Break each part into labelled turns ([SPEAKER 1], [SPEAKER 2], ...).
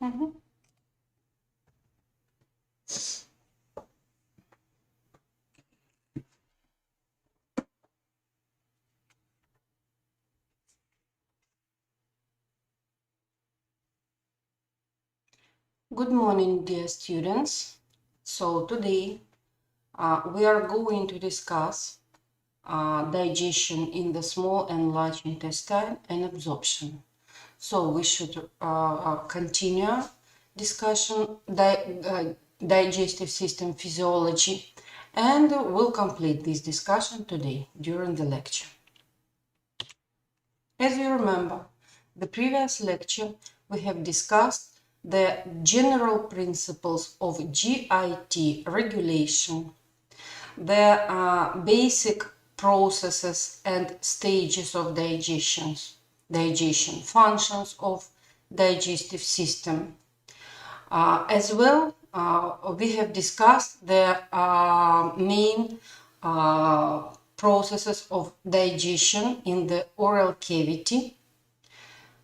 [SPEAKER 1] Good morning, dear students. So today we are going to discuss digestion in the small and large intestine and absorption. So we should continue discussion digestive system physiology, and we'll complete this discussion today during the lecture. As you remember, the previous lecture we have discussed the general principles of GIT regulation, the basic processes and stages of digestion functions of digestive system. As well, we have discussed the main processes of digestion in the oral cavity,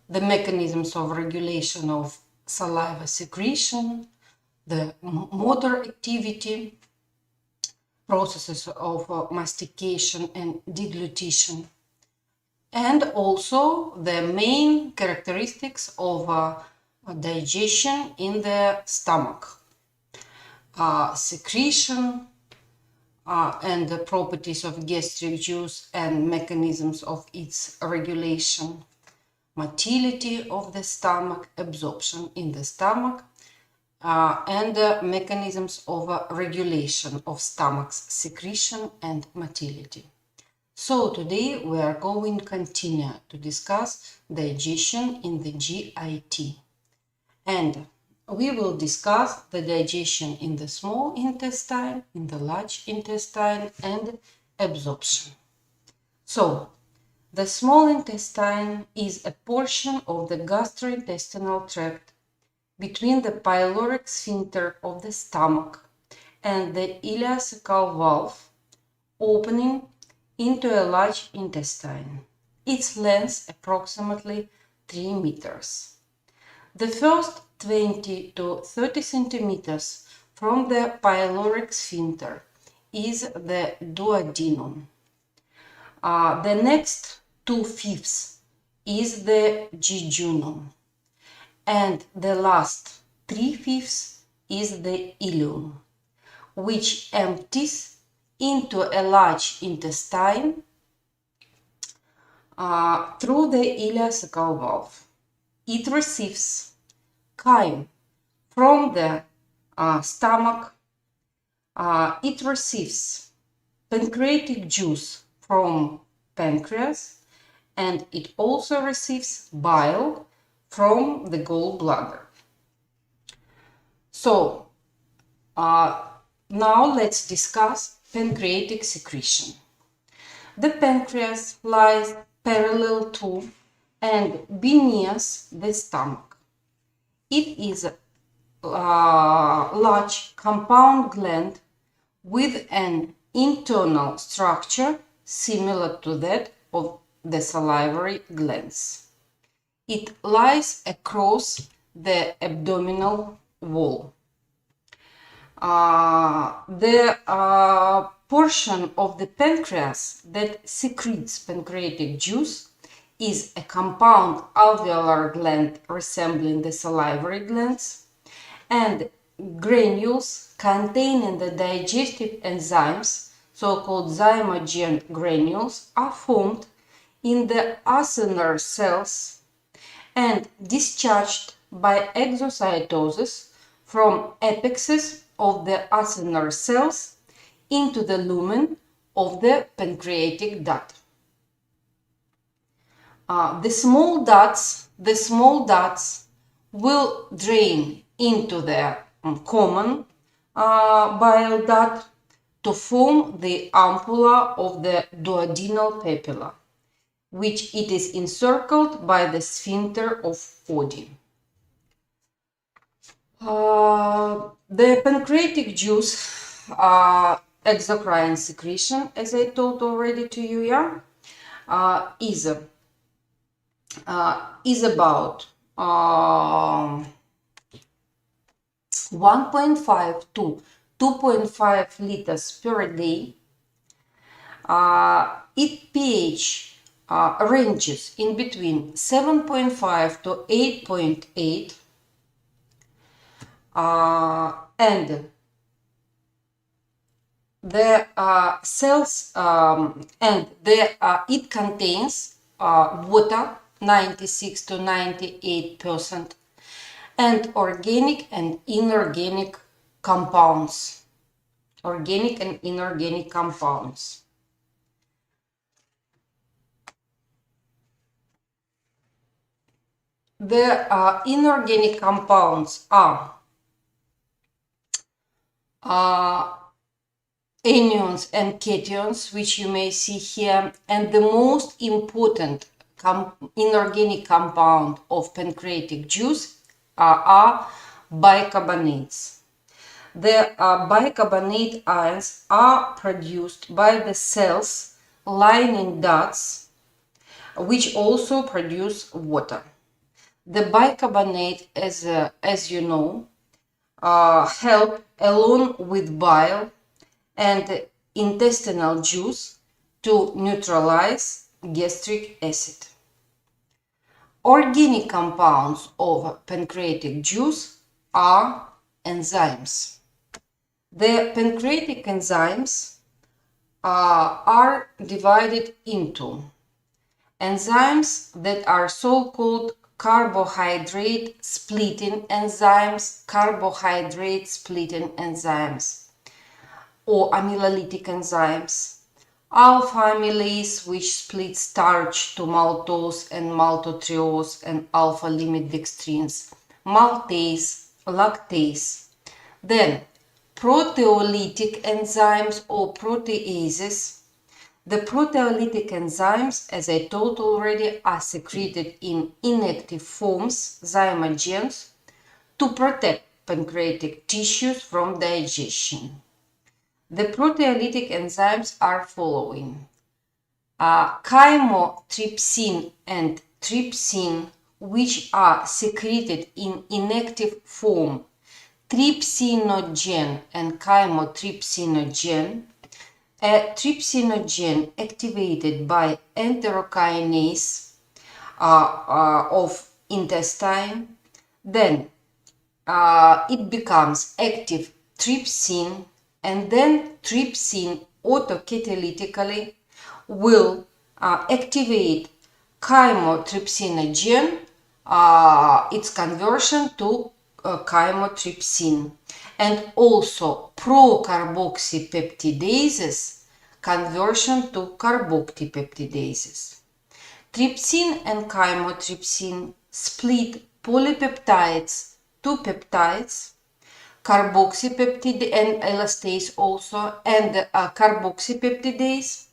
[SPEAKER 1] the mechanisms of regulation of saliva secretion, the motor activity, processes of mastication and deglutition, and also the main characteristics of digestion in the stomach, secretion, and the properties of gastric juice and mechanisms of its regulation, motility of the stomach, absorption in the stomach, and the mechanisms of regulation of stomach's secretion and motility. So today we are going to continue to discuss digestion in the GIT, and we will discuss the digestion in the small intestine, in the large intestine, and absorption. So the small intestine is a portion of the gastrointestinal tract between the pyloric sphincter of the stomach and the ileocecal valve, opening into a large intestine. Its length approximately 3 meters. The first 20 to 30 centimeters from the pyloric sphincter is the duodenum. The next 2/5 is the jejunum, and the last 3/5 is the ileum, which empties into a large intestine through the ileocecal valve. It receives chyme from the stomach. It receives pancreatic juice from pancreas, and it also receives bile from the gallbladder. So now let's discuss pancreatic secretion. The pancreas lies parallel to and beneath the stomach. It is a large compound gland with an internal structure similar to that of the salivary glands. It lies across the abdominal wall. The portion of the pancreas that secretes pancreatic juice is a compound alveolar gland resembling the salivary glands, and granules containing the digestive enzymes, so-called zymogen granules, are formed in the acinar cells and discharged by exocytosis from apexes of the acinar cells into the lumen of the pancreatic duct. The small ducts will drain into the common bile duct to form the ampulla of the duodenal papilla, which it is encircled by the sphincter of Oddi. The pancreatic juice, exocrine secretion, as I told already to you, is about 1.5 to 2.5 liters per day. Its pH ranges in between 7.5 to 8.8, and the cells it contains water 96 to 98%, and organic and inorganic compounds. Organic and inorganic compounds. The inorganic compounds are anions and cations, which you may see here, and the most important inorganic compound of pancreatic juice are bicarbonates. The bicarbonate ions are produced by the cells lining ducts, which also produce water. The bicarbonate, as you know, help along with bile and intestinal juice to neutralize gastric acid. Organic compounds of pancreatic juice are enzymes. The pancreatic enzymes are divided into enzymes that are so-called carbohydrate splitting enzymes, or amylolytic enzymes, alpha amylase, which splits starch to maltose and maltotriose and alpha limit dextrins, maltase, lactase. Then proteolytic enzymes or proteases. The proteolytic enzymes, as I told already, are secreted in inactive forms, zymogens, to protect pancreatic tissues from digestion. The proteolytic enzymes are following: chymotrypsin and trypsin, which are secreted in inactive form, trypsinogen and chymotrypsinogen. A trypsinogen activated by enterokinase of intestine, then it becomes active trypsin, and then trypsin autocatalytically will activate chymotrypsinogen, its conversion to chymotrypsin, and also procarboxypeptidases conversion to carboxypeptidases. Trypsin and chymotrypsin split polypeptides to peptides, carboxypeptidase and elastase also, and carboxypeptidase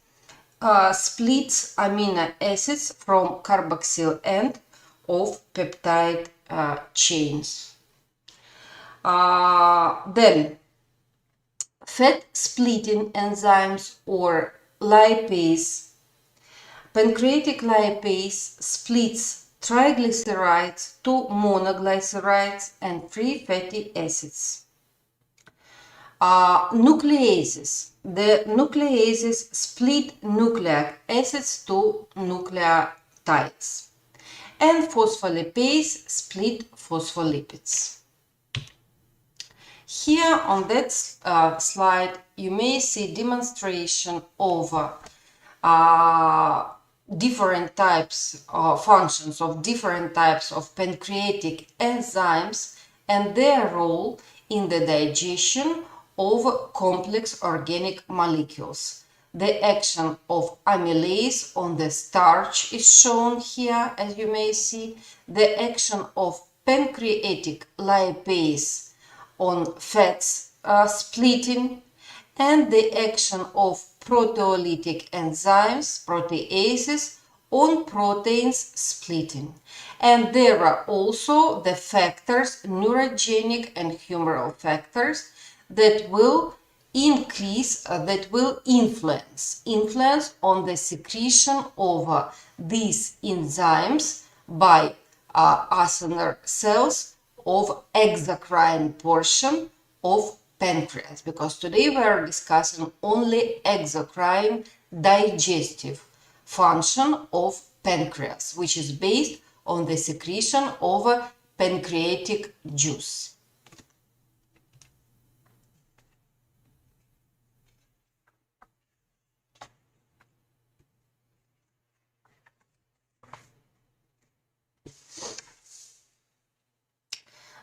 [SPEAKER 1] splits amino acids from carboxyl end of peptide chains. Then fat splitting enzymes or lipase. Pancreatic lipase splits triglycerides to monoglycerides and free fatty acids. Nucleases. The nucleases split nucleic acids to nucleotides. And phospholipase split phospholipids. Here on that slide, you may see demonstration of different types of functions of different types of pancreatic enzymes and their role in the digestion of complex organic molecules. The action of amylase on the starch is shown here, as you may see. The action of pancreatic lipase on fats splitting, and the action of proteolytic enzymes, proteases, on proteins splitting. And there are also the factors, neurogenic and humoral factors, that will increase, that will influence on the secretion of these enzymes by acinar cells of exocrine portion of pancreas, because today we are discussing only exocrine digestive function of pancreas, which is based on the secretion of pancreatic juice.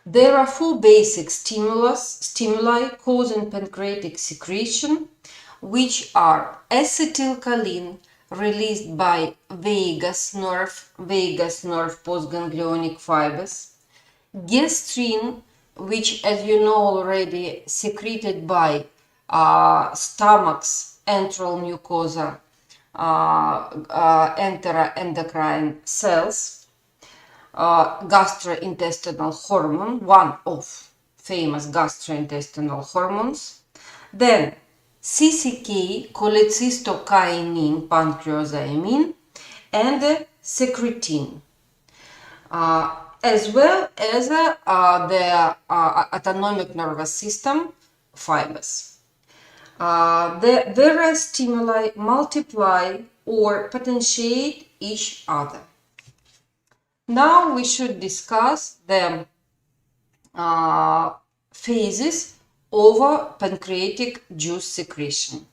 [SPEAKER 1] There are four basic stimuli causing pancreatic secretion, which are acetylcholine released by vagus nerve postganglionic fibers, gastrin, which, as you know already, secreted by stomach's enteral mucosa, enteroendocrine cells, gastrointestinal hormone, one of famous gastrointestinal hormones. Then CCK, cholecystokinin, pancreozyamine, and secretin, as well as the autonomic nervous system fibers. The various stimuli multiply or potentiate each other. Now we should discuss the phases of pancreatic juice secretion.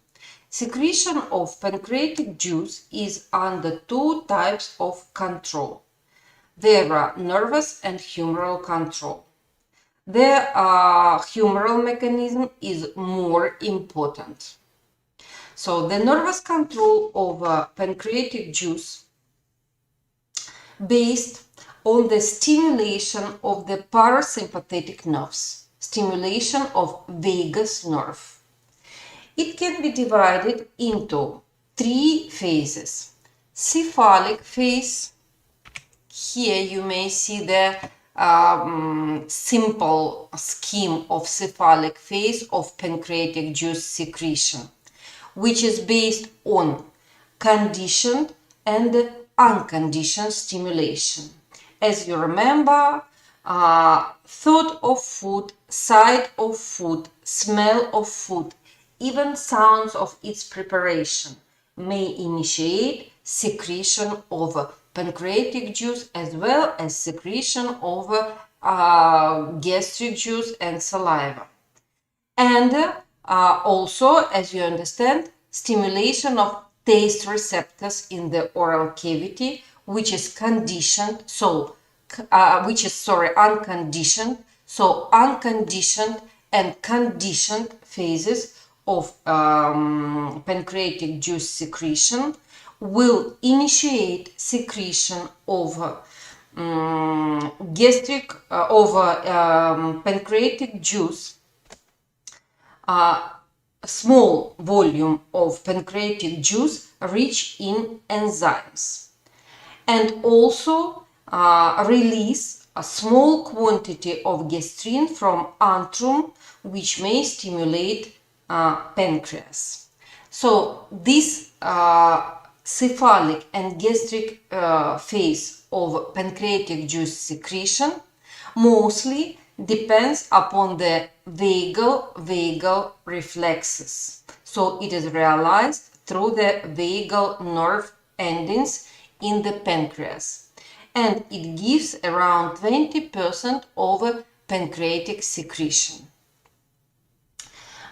[SPEAKER 1] Secretion of pancreatic juice is under two types of control. There are nervous and humoral control. The humoral mechanism is more important. So the nervous control of pancreatic juice based on the stimulation of the parasympathetic nerves, stimulation of vagus nerve. It can be divided into three phases. Cephalic phase. Here you may see the simple scheme of cephalic phase of pancreatic juice secretion, which is based on conditioned and unconditioned stimulation. As you remember, thought of food, sight of food, smell of food, even sounds of its preparation may initiate secretion of pancreatic juice as well as secretion of gastric juice and saliva. And also, as you understand, stimulation of taste receptors in the oral cavity, which is conditioned, unconditioned. So unconditioned and conditioned phases of pancreatic juice secretion will initiate secretion of pancreatic juice, small volume of pancreatic juice rich in enzymes, and also release a small quantity of gastrin from antrum, which may stimulate pancreas. So this cephalic and gastric phase of pancreatic juice secretion mostly depends upon the vagal reflexes. So it is realized through the vagal nerve endings in the pancreas, and it gives around 20% of pancreatic secretion.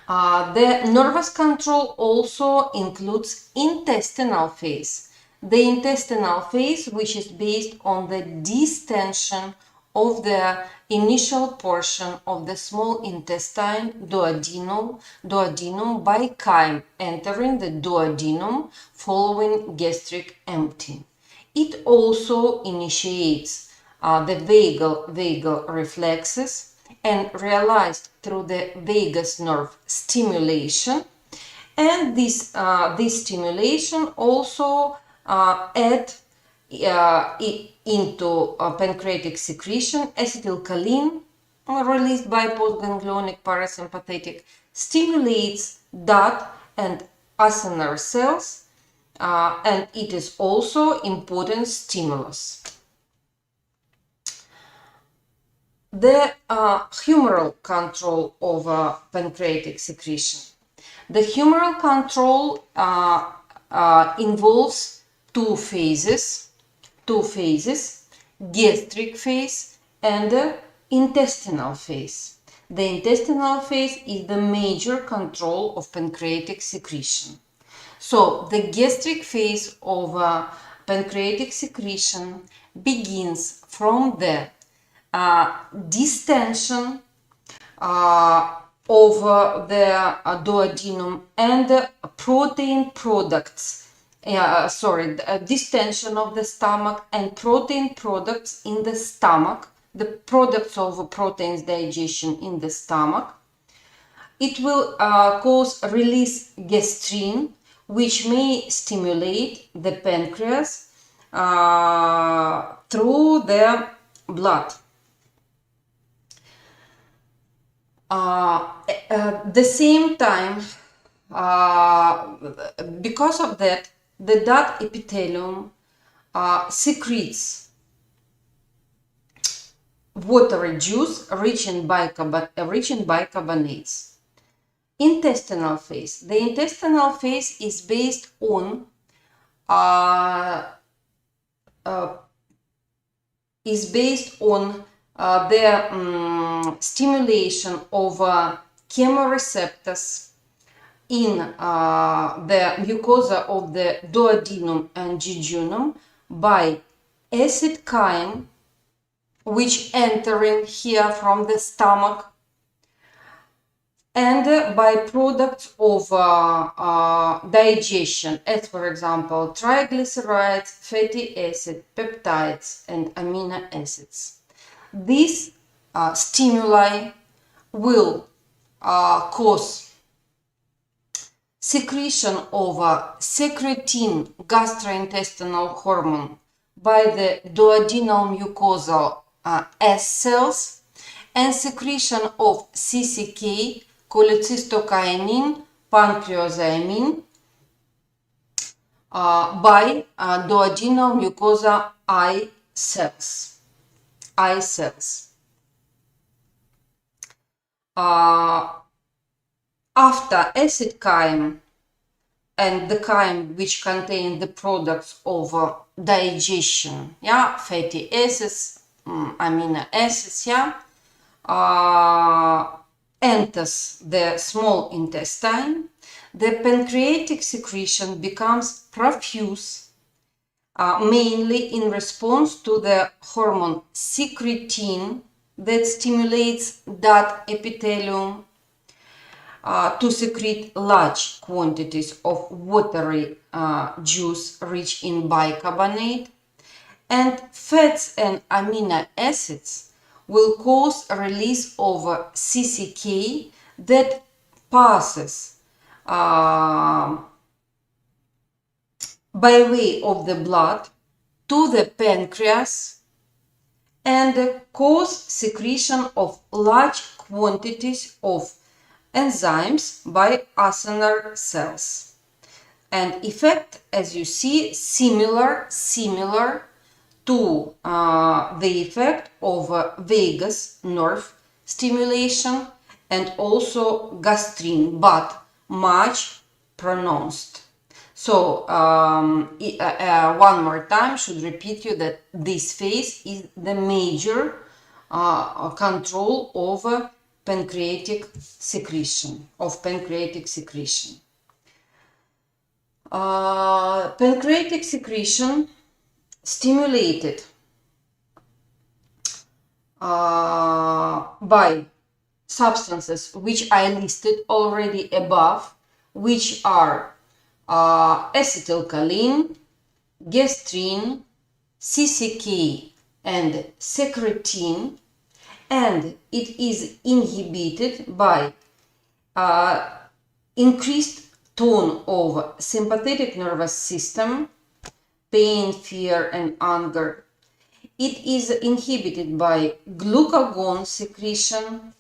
[SPEAKER 1] The nervous control also includes intestinal phase. The intestinal phase, which is based on the distension of the initial portion of the small intestine, duodenum by chyme entering the duodenum following gastric emptying. It also initiates the vagal reflexes and realized through the vagus nerve stimulation, and this stimulation also add into pancreatic secretion acetylcholine released by postganglionic parasympathetic, stimulates DAT and acinar cells, and it is also important stimulus. The humoral control over pancreatic secretion. The humoral control involves two phases, gastric phase and the intestinal phase. The intestinal phase is the major control of pancreatic secretion. So the gastric phase of pancreatic secretion begins from the distension of the duodenum and the protein products. Distension of the stomach and protein products in the stomach, the products of proteins digestion in the stomach. It will cause release gastrin, which may stimulate the pancreas through the blood. The same time, because of that, the gut epithelium secretes watery juice rich in bicarbonates. Intestinal phase. The intestinal phase is based on the stimulation of chemoreceptors in the mucosa of the duodenum and jejunum by acid chyme, which entering here from the stomach, and by products of digestion, as for example triglycerides, fatty acid, peptides, and amino acids. These stimuli will cause secretion of secretin gastrointestinal hormone by the duodenal mucosal S cells, and secretion of CCK, cholecystokinin, pancreozymin by duodenal mucosa I cells. After acid chyme and the chyme which contain the products of digestion, fatty acids, amino acids, enters the small intestine, the pancreatic secretion becomes profuse, mainly in response to the hormone secretin that stimulates gut epithelium to secrete large quantities of watery juice rich in bicarbonate, and fats and amino acids will cause a release of CCK that passes by way of the blood to the pancreas and cause secretion of large quantities of enzymes by acinar cells. And effect, as you see, similar to the effect of vagus nerve stimulation and also gastrin, but much pronounced. So one more time, should repeat you that this phase is the major control over pancreatic secretion, pancreatic secretion stimulated by substances which I listed already above, which are acetylcholine, gastrin, CCK, and secretin, and it is inhibited by increased tone of sympathetic nervous system, pain, fear, and anger. It is inhibited by glucagon secretion,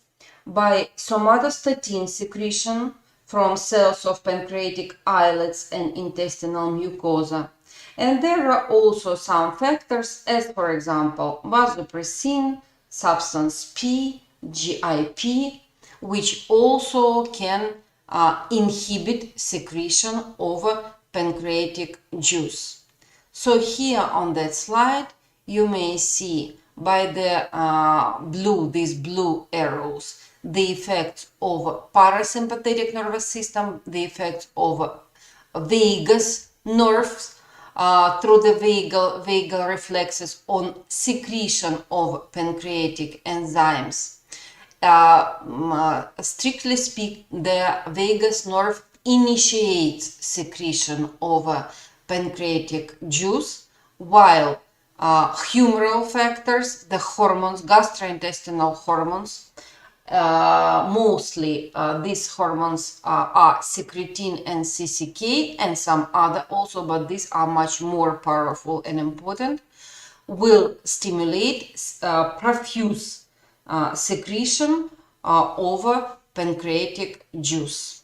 [SPEAKER 1] by somatostatin secretion from cells of pancreatic islets and intestinal mucosa. And there are also some factors, as for example vasopressin, substance P, GIP, which also can inhibit secretion of pancreatic juice. So here on that slide, you may see by the these blue arrows, the effects of parasympathetic nervous system, the effects of vagus nerves through the vagal reflexes on secretion of pancreatic enzymes. Strictly speaking, the vagus nerve initiates secretion of pancreatic juice, while humoral factors, the hormones, gastrointestinal hormones, mostly these hormones are secretin and CCK and some other also, but these are much more powerful and important, will stimulate profuse secretion over pancreatic juice.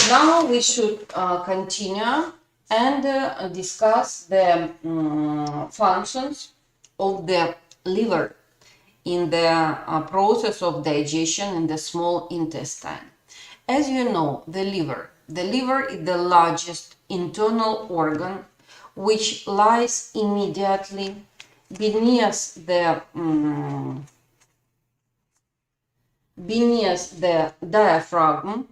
[SPEAKER 1] Now we should continue and discuss the functions of the liver in the process of digestion in the small intestine. As you know, the liver is the largest internal organ which lies immediately beneath the diaphragm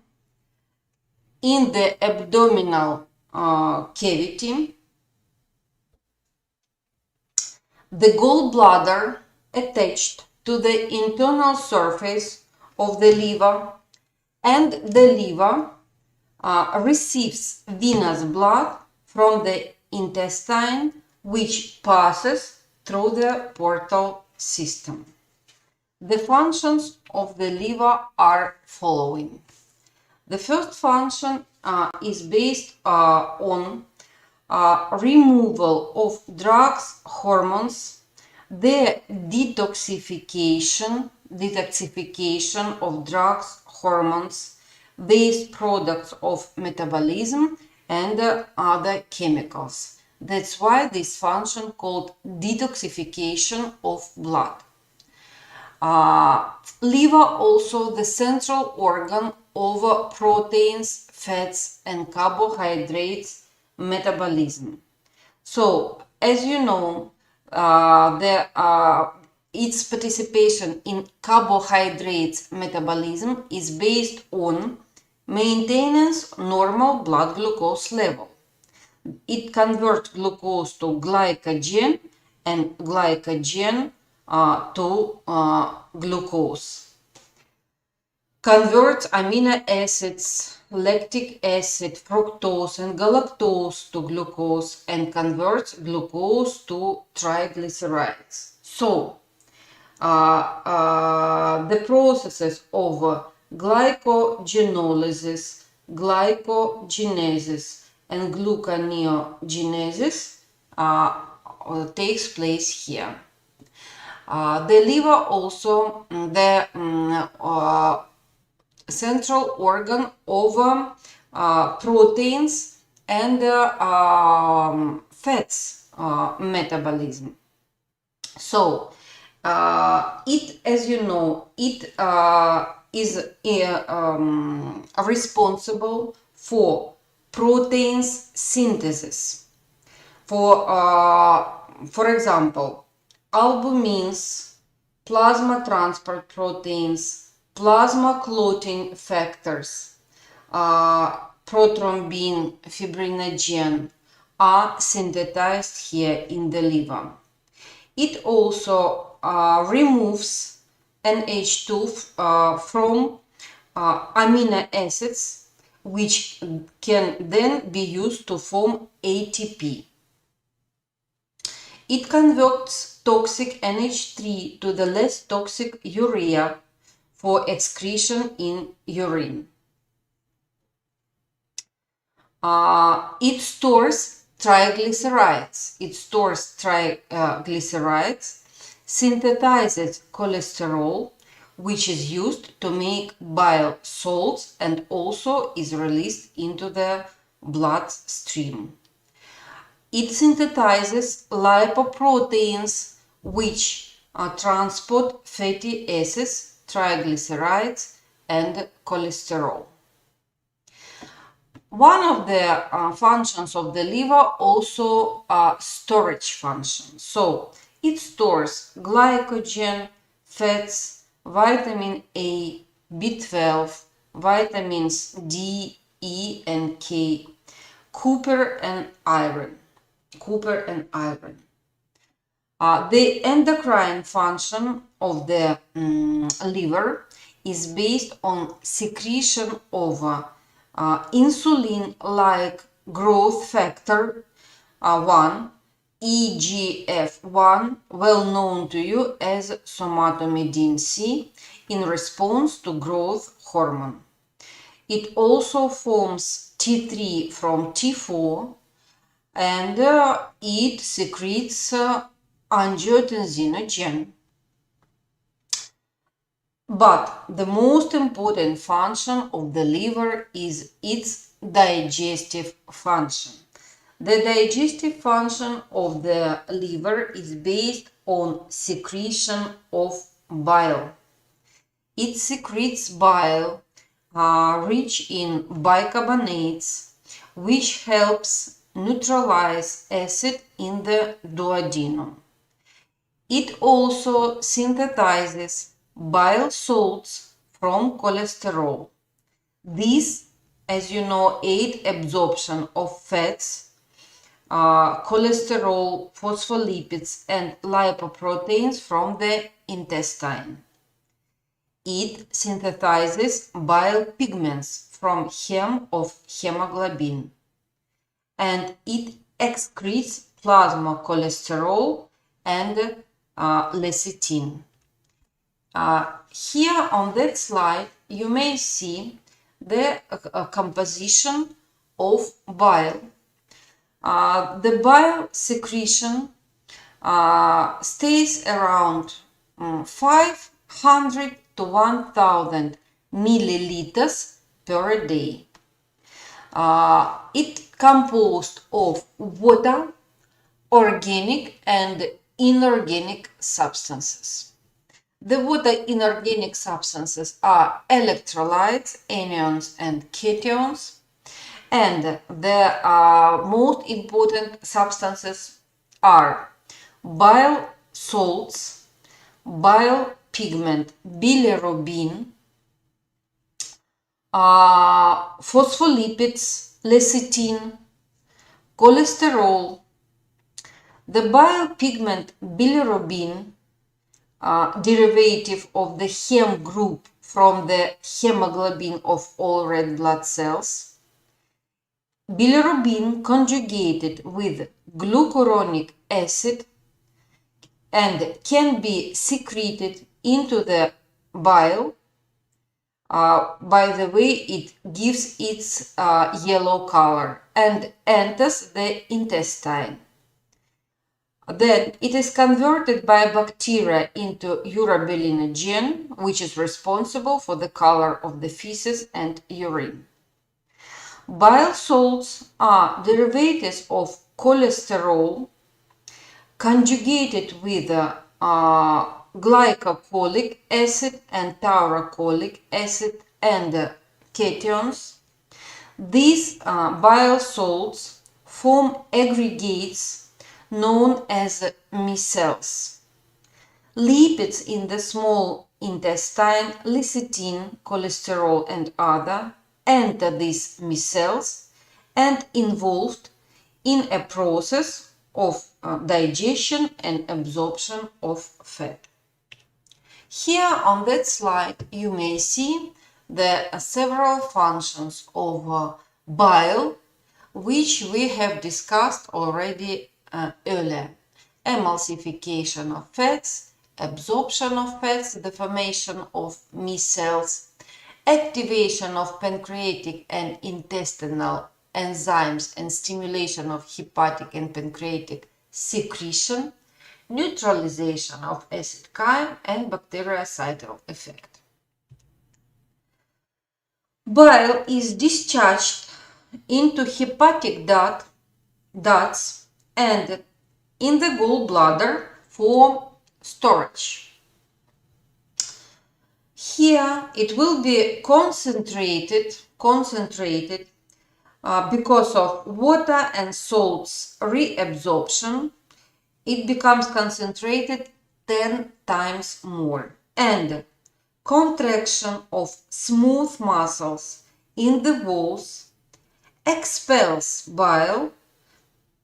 [SPEAKER 1] in the abdominal cavity. The gallbladder attached to the internal surface of the liver, and the liver receives venous blood from the intestine, which passes through the portal system. The functions of the liver are following. The first function is based on removal of drugs, hormones, the detoxification of drugs, hormones, waste products of metabolism, and other chemicals. That's why this function called detoxification of blood. Liver also the central organ of proteins, fats, and carbohydrates metabolism. So, as you know, its participation in carbohydrates metabolism is based on maintenance normal blood glucose level. It converts glucose to glycogen and glycogen to glucose. Converts amino acids, lactic acid, fructose, and galactose to glucose, and converts glucose to triglycerides. So, the processes of glycogenolysis, glycogenesis, and gluconeogenesis takes place here. The liver also the central organ of proteins and fats metabolism. So it, as you know, it is responsible for proteins synthesis. For example, albumins, plasma transport proteins, plasma clotting factors, prothrombin, fibrinogen are synthesized here in the liver. It also removes NH2 from amino acids, which can then be used to form ATP. It converts toxic NH3 to the less toxic urea for excretion in urine. It stores triglycerides. Synthesizes cholesterol, which is used to make bile salts and also is released into the bloodstream. It synthesizes lipoproteins which transport fatty acids, triglycerides, and cholesterol. One of the functions of the liver also storage function. So it stores glycogen, fats, vitamin A, B12, vitamins D, E, and K, copper and iron. The endocrine function of the liver is based on secretion of insulin-like growth factor 1, EGF1, well known to you as somatomedin C, in response to growth hormone. It also forms T3 from T4, and it secretes angiotensinogen. But the most important function of the liver is its digestive function. The digestive function of the liver is based on secretion of bile. It secretes bile rich in bicarbonates, which helps neutralize acid in the duodenum. It also synthesizes bile salts from cholesterol. These, as you know, aid absorption of fats, cholesterol, phospholipids, and lipoproteins from the intestine. It synthesizes bile pigments from hem of hemoglobin, and it excretes plasma cholesterol and lecithin. Here on that slide you may see the composition of bile. The bile secretion stays around 500 to 1000 milliliters per day. It composed of water, organic and inorganic substances. The water inorganic substances are electrolytes, anions, and cations, and the most important substances are bile salts, bile pigment, bilirubin, phospholipids, lecithin, cholesterol. The bile pigment bilirubin, derivative of the hem group from the hemoglobin of all red blood cells. Bilirubin conjugated with glucuronic acid and can be secreted into the bile. By the way, it gives its yellow color and enters the intestine. Then it is converted by bacteria into urobilinogen, which is responsible for the color of the feces and urine. Bile salts are derivatives of cholesterol conjugated with glycolic acid and taurocolic acid and cations. These bile salts form aggregates known as micelles. Lipids in the small intestine, lecithin, cholesterol, and other, enter these micelles and involved in a process of digestion and absorption of fat. Here on that slide you may see the several functions of bile, which we have discussed already earlier. Emulsification of fats, absorption of fats, the formation of micelles, activation of pancreatic and intestinal enzymes and stimulation of hepatic and pancreatic secretion, neutralization of acid chyme, and bactericidal effect. Bile is discharged into hepatic ducts and in the gallbladder for storage. Here it will be concentrated because of water and salts reabsorption. It becomes concentrated 10 times more, and contraction of smooth muscles in the walls expels bile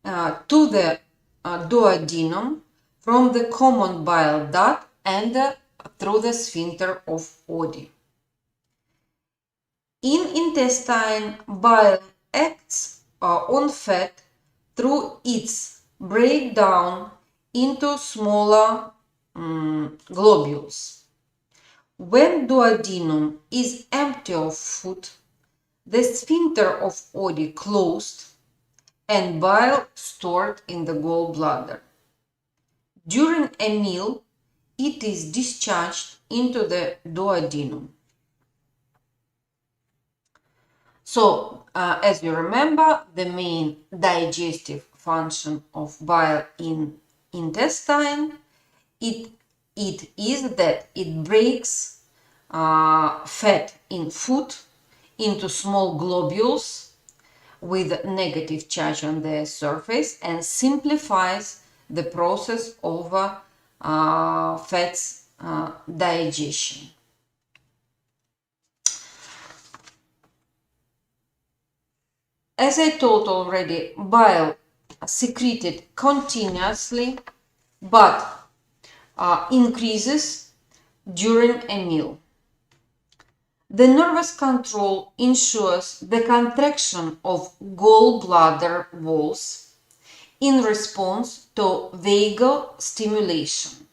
[SPEAKER 1] to the duodenum from the common bile duct and through the sphincter of Oddi. In intestine, bile acts on fat through its breakdown into smaller globules. When duodenum is empty of food, the sphincter of Oddi closed and bile stored in the gallbladder. During a meal, it is discharged into the duodenum. So, as you remember, the main digestive function of bile in intestine, it is that it breaks fat in food into small globules with negative charge on their surface and simplifies the process of fats digestion. As I told already, bile secreted continuously but increases during a meal. The nervous control ensures the contraction of gallbladder walls in response to vagal stimulation.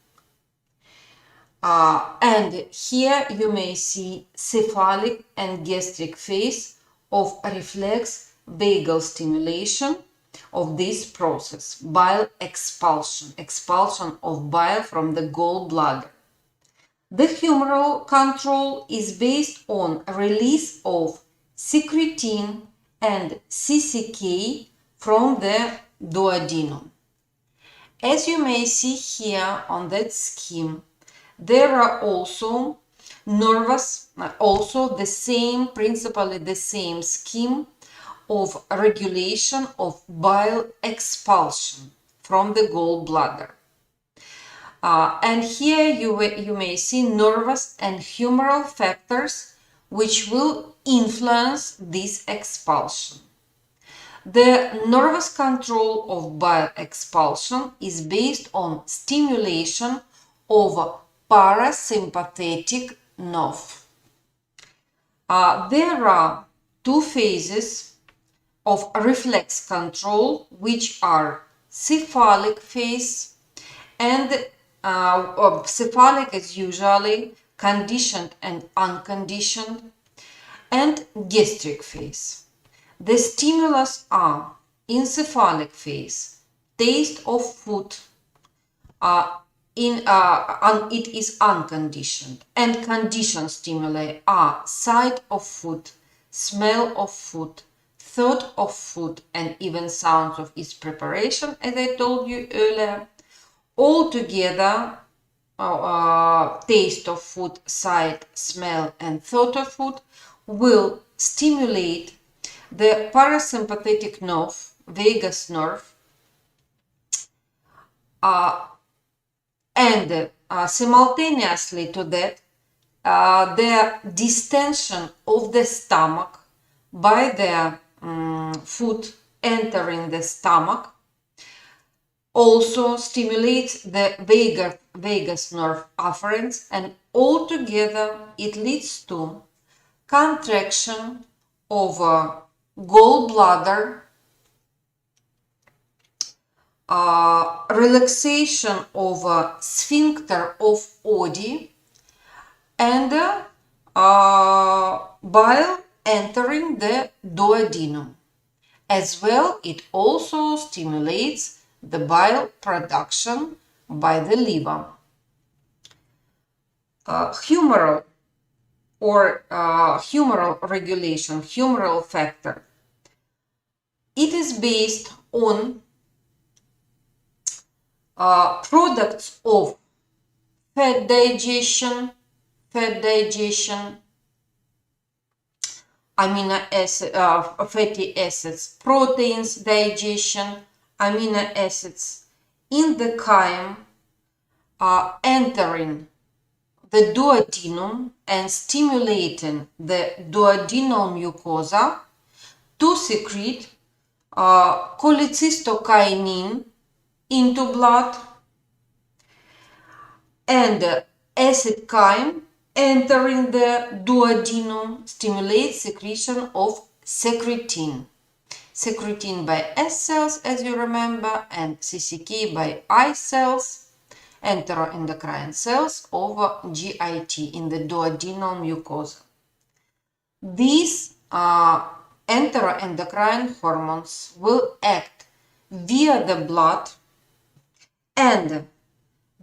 [SPEAKER 1] And here you may see cephalic and gastric phase of reflex vagal stimulation of this process, bile expulsion of bile from the gallbladder. The humoral control is based on release of secretin and CCK from the duodenum. As you may see here on that scheme, there are also principally the same scheme of regulation of bile expulsion from the gallbladder. And here you may see nervous and humoral factors which will influence this expulsion. The nervous control of bile expulsion is based on stimulation of parasympathetic nerve. There are two phases of reflex control, which are cephalic phase, and cephalic is usually conditioned and unconditioned, and gastric phase. The stimulus are in cephalic phase, taste of food, it is unconditioned, and conditioned stimuli are sight of food, smell of food, thought of food, and even sounds of its preparation, as I told you earlier. Altogether, taste of food, sight, smell, and thought of food will stimulate the parasympathetic nerve, vagus nerve, and simultaneously to that, the distension of the stomach by the food entering the stomach also stimulates the vagus nerve afferents, and altogether it leads to contraction of gallbladder, relaxation of sphincter of Oddi, and bile entering the duodenum. As well, it also stimulates the bile production by the liver. Humoral or humoral regulation, humoral factor. It is based on products of fat digestion, fatty acids, proteins digestion, amino acids in the chyme entering the duodenum and stimulating the duodenal mucosa to secrete cholecystokinin into blood, and acid chyme entering the duodenum stimulates secretion of secretin. Secretin by S cells, as you remember, and CCK by I cells, enteroendocrine cells over GIT in the duodenal mucosa. These enteroendocrine hormones will act via the blood, and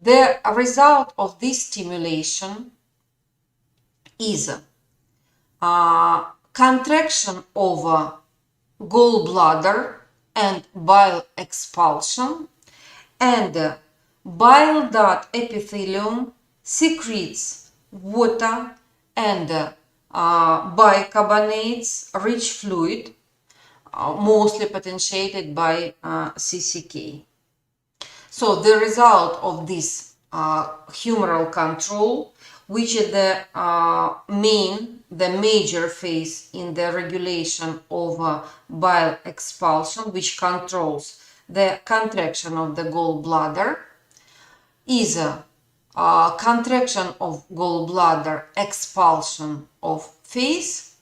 [SPEAKER 1] the result of this stimulation is contraction of gallbladder and bile expulsion, and bile duct epithelium secretes water and bicarbonates rich fluid, mostly potentiated by CCK. So the result of this humoral control, which is the major phase in the regulation of bile expulsion, which controls the contraction of the gallbladder, is a contraction of gallbladder, expulsion of phase,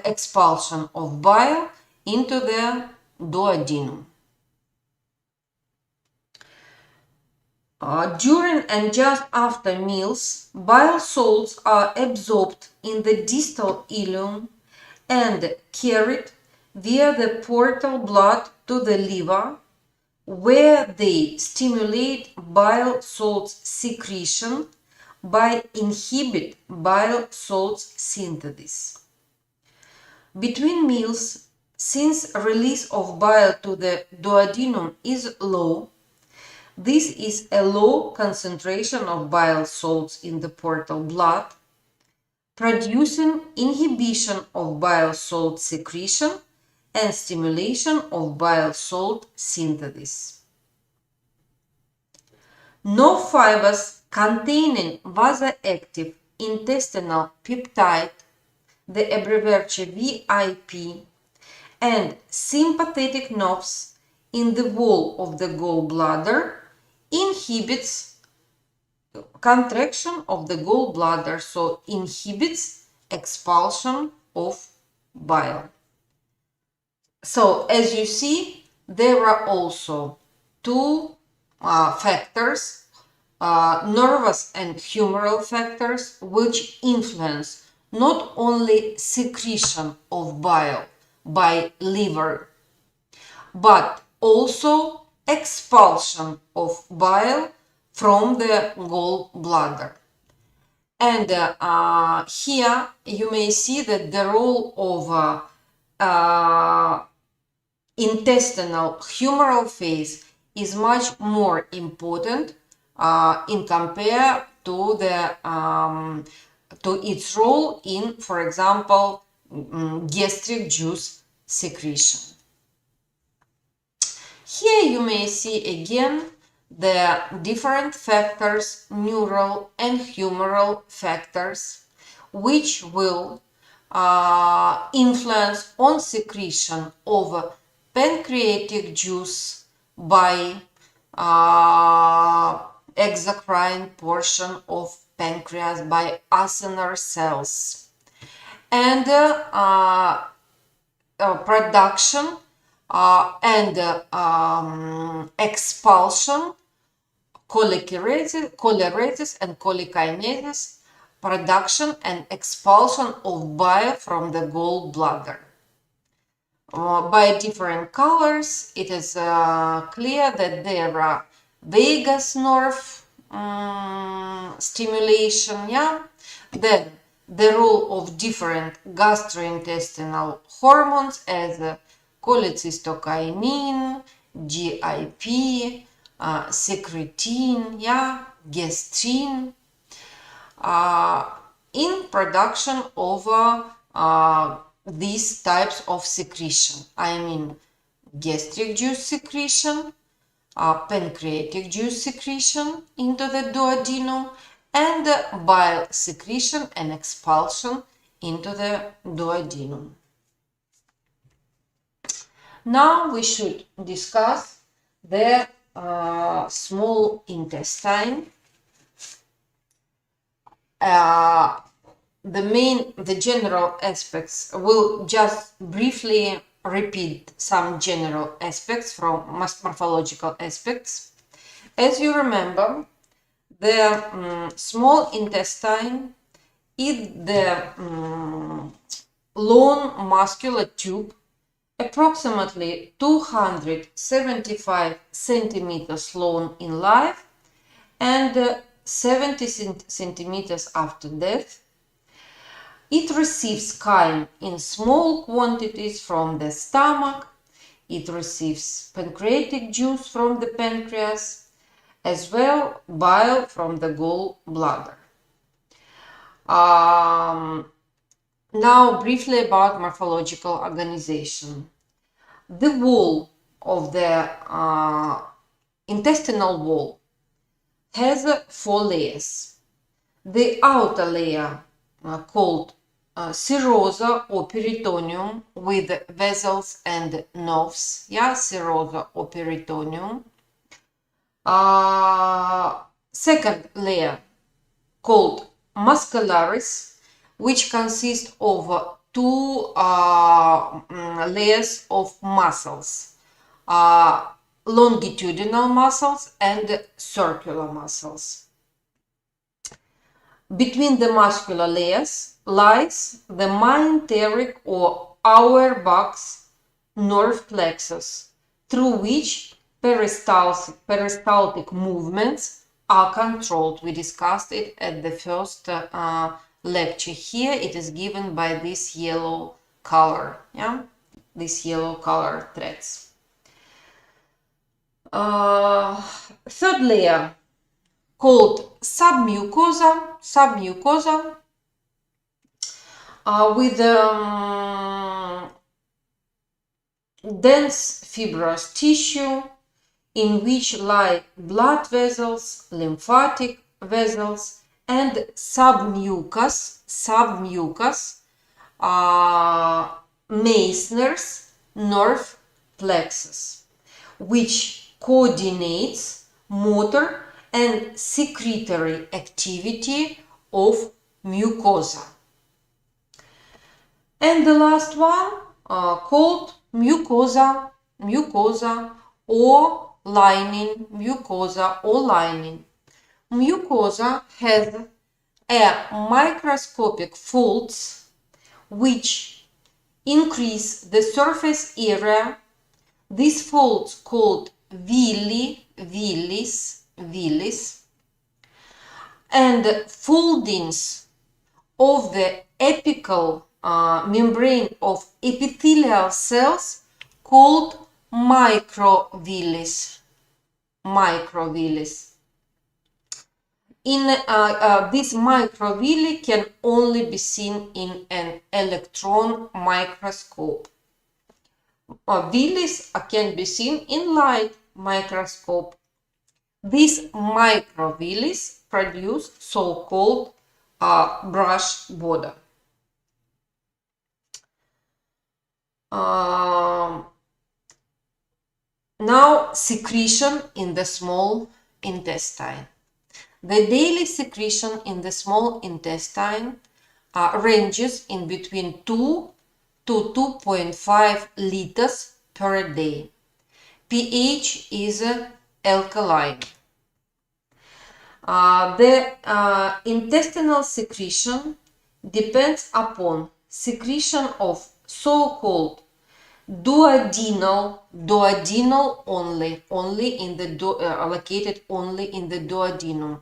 [SPEAKER 1] expulsion of bile into the duodenum. During and just after meals, bile salts are absorbed in the distal ileum and carried via the portal blood to the liver, where they stimulate bile salts secretion by inhibit bile salts synthesis. Between meals, since release of bile to the duodenum is low, this is a low concentration of bile salts in the portal blood, producing inhibition of bile salt secretion and stimulation of bile salt synthesis. No fibers containing vasoactive intestinal peptide, the abbreviature VIP, and sympathetic nerves in the wall of the gallbladder inhibits contraction of the gallbladder, so inhibits expulsion of bile. So as you see, there are also two factors, nervous and humoral factors, which influence not only secretion of bile by liver, but also expulsion of bile from the gallbladder. And here you may see that the role of intestinal humoral phase is much more important in compare to the to its role in, for example, gastric juice secretion. Here you may see again the different factors, neural and humoral factors, which will influence on secretion of pancreatic juice by exocrine portion of pancreas, by acinar cells, and production and expulsion, cholerasis and cholecystokinin, production and expulsion of bile from the gallbladder. By different colors, it is clear that there are vagus nerve stimulation, then the role of different gastrointestinal hormones as cholecystokinin, GIP, secretin, yeah, gastrin, in production of these types of secretion. I mean gastric juice secretion, pancreatic juice secretion into the duodenum, and bile secretion and expulsion into the duodenum. Now we should discuss the small intestine. The general aspects, will just briefly repeat some general aspects from morphological aspects. As you remember, the small intestine is the long muscular tube, approximately 275 centimeters long in life and 70 centimeters after death. It receives chyme in small quantities from the stomach. It receives pancreatic juice from the pancreas, as well bile from the gallbladder. Now, briefly about morphological organization. The wall of the intestinal wall has 4 layers. The outer layer, called serosa or peritoneum, with vessels and nerves, yeah, serosa or peritoneum. Second layer, called muscularis, which consists of 2 layers of muscles, longitudinal muscles and circular muscles. Between the muscular layers lies the mesenteric or Auerbach's nerve plexus, through which peristaltic movements are controlled. We discussed it at the first lecture. Here it is given by this yellow color, yeah, this yellow color threads. Third layer, called submucosa, with dense fibrous tissue in which lie blood vessels, lymphatic vessels, and submucous, Meissner's nerve plexus, which coordinates motor and secretory activity of mucosa. And the last one, called mucosa or lining. Mucosa has microscopic folds which increase the surface area. These folds, called villi, and foldings of the apical membrane of epithelial cells, called microvillis. In this microvilli can only be seen in an electron microscope. Villis can be seen in light microscope. These microvillis produce so-called brush border. Now, secretion in the small intestine. The daily secretion in the small intestine ranges in between 2 to 2.5 liters per day. pH is alkaline. The intestinal secretion depends upon secretion of so-called duodenal only in the located only in the duodenum,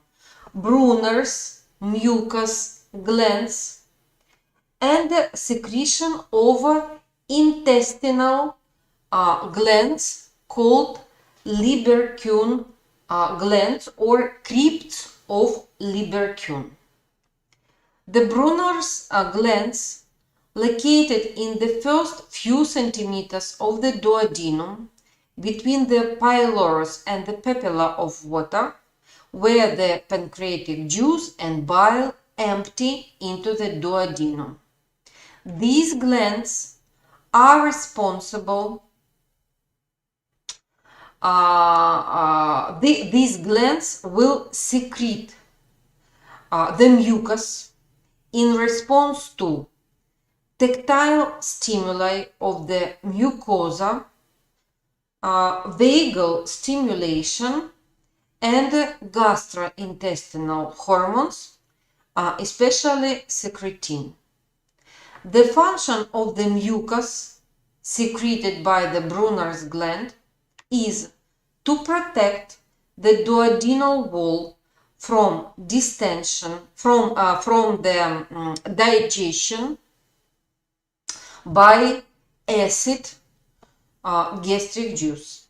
[SPEAKER 1] Brunner's mucus glands, and the secretion of intestinal glands called Libercune glands or crypts of Libercune. The Brunner's glands, located in the first few centimeters of the duodenum, between the pylorus and the papilla of water, where the pancreatic juice and bile empty into the duodenum. These glands are responsible. These glands will secrete the mucus in response to tactile stimuli of the mucosa, vagal stimulation, and gastrointestinal hormones, especially secretin. The function of the mucus secreted by the Brunner's gland is to protect the duodenal wall from distension, from the digestion by acid gastric juice.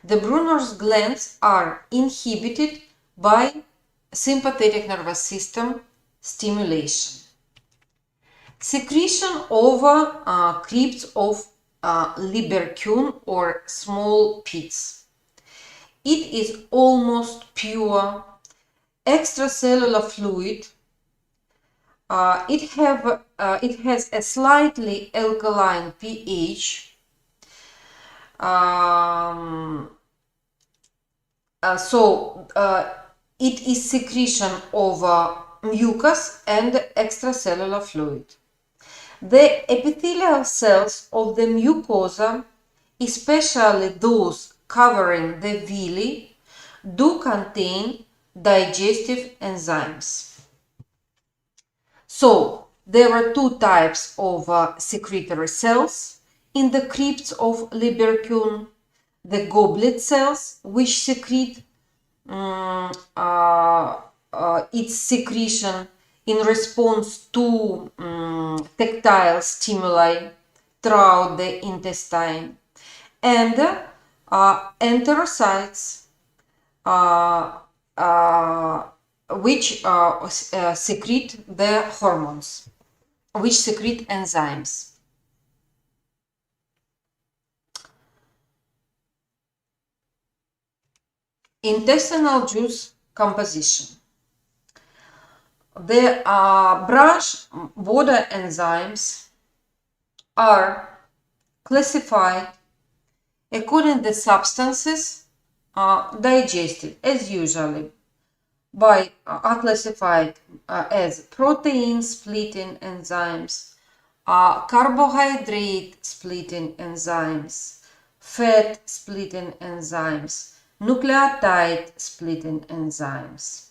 [SPEAKER 1] The Brunner's glands are inhibited by sympathetic nervous system stimulation. Secretion over crypts of Libercune or small pits. It is almost pure extracellular fluid. It has a slightly alkaline pH. It is secretion of mucus and extracellular fluid. The epithelial cells of the mucosa, especially those covering the villi, do contain digestive enzymes. So, there are two types of secretory cells in the crypts of Libercune: the goblet cells, which secrete its secretion in response to tactile stimuli throughout the intestine, and enterocytes, which secrete the hormones, which secrete enzymes. Intestinal juice composition. The brush border enzymes are classified according to the substances digested, as usually, by are classified as protein splitting enzymes, carbohydrate splitting enzymes, fat splitting enzymes, nucleotide splitting enzymes.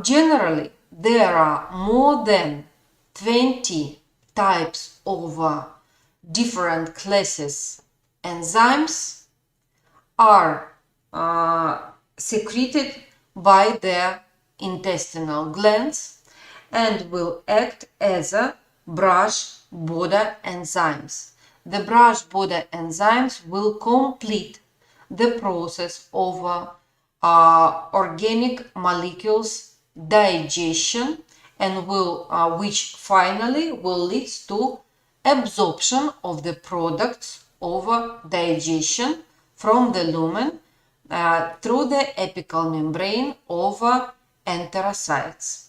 [SPEAKER 1] Generally, there are more than 20 types of different classes. Enzymes are secreted by the intestinal glands and will act as a brush border enzymes. The brush border enzymes will complete the process of organic molecules digestion and will which finally will lead to absorption of the products of digestion from the lumen through the apical membrane of enterocytes.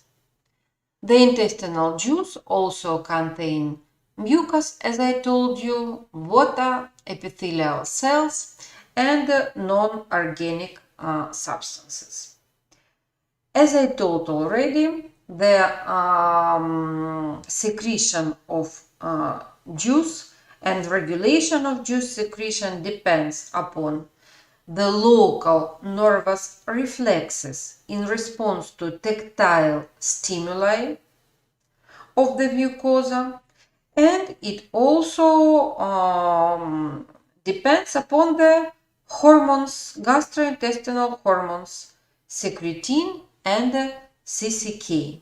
[SPEAKER 1] The intestinal juice also contains mucus, as I told you, water, epithelial cells, and non-organic substances. As I told already, the secretion of juice and regulation of juice secretion depends upon the local nervous reflexes in response to tactile stimuli of the mucosa, and it also depends upon the hormones, gastrointestinal hormones, secretin and CCK.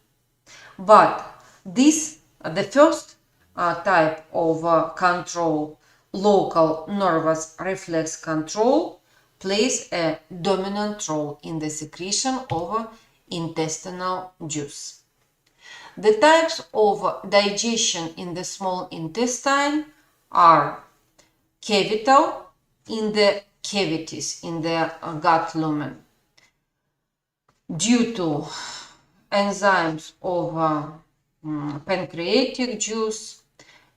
[SPEAKER 1] But this, the first type of control local nervous reflex control plays a dominant role in the secretion of intestinal juice. The types of digestion in the small intestine are cavital, in the cavities, in the gut lumen, due to enzymes of pancreatic juice,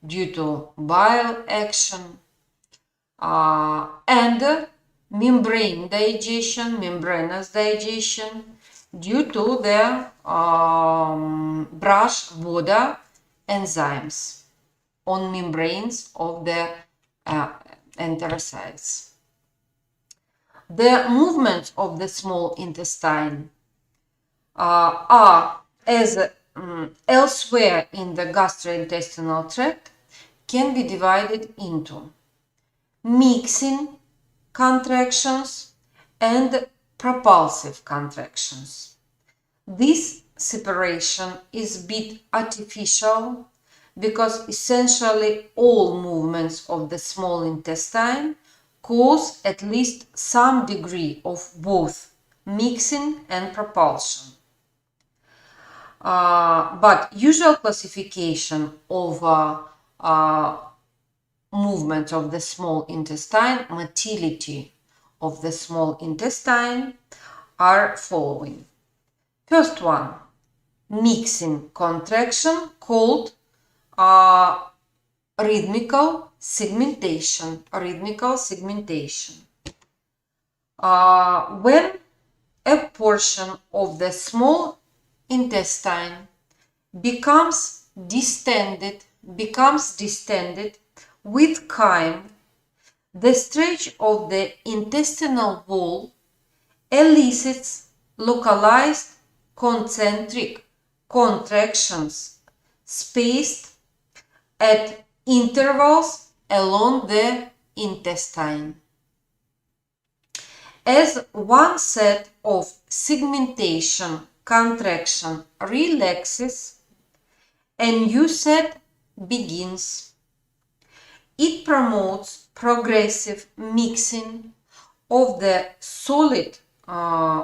[SPEAKER 1] due to bile action, and membrane digestion, membranous digestion, due to the brush water enzymes on membranes of the enterocytes. The movements of the small intestine are, as elsewhere in the gastrointestinal tract, can be divided into mixing contractions and propulsive contractions. This separation is a bit artificial because essentially all movements of the small intestine cause at least some degree of both mixing and propulsion. But usual classification of movement of the small intestine, motility of the small intestine, are following. First one, mixing contraction, called rhythmical segmentation. When a portion of the small intestine becomes distended with chyme, the stretch of the intestinal wall elicits localized concentric contractions spaced at intervals along the intestine. As one set of segmentation contraction relaxes, a new set begins. It promotes progressive mixing of the solid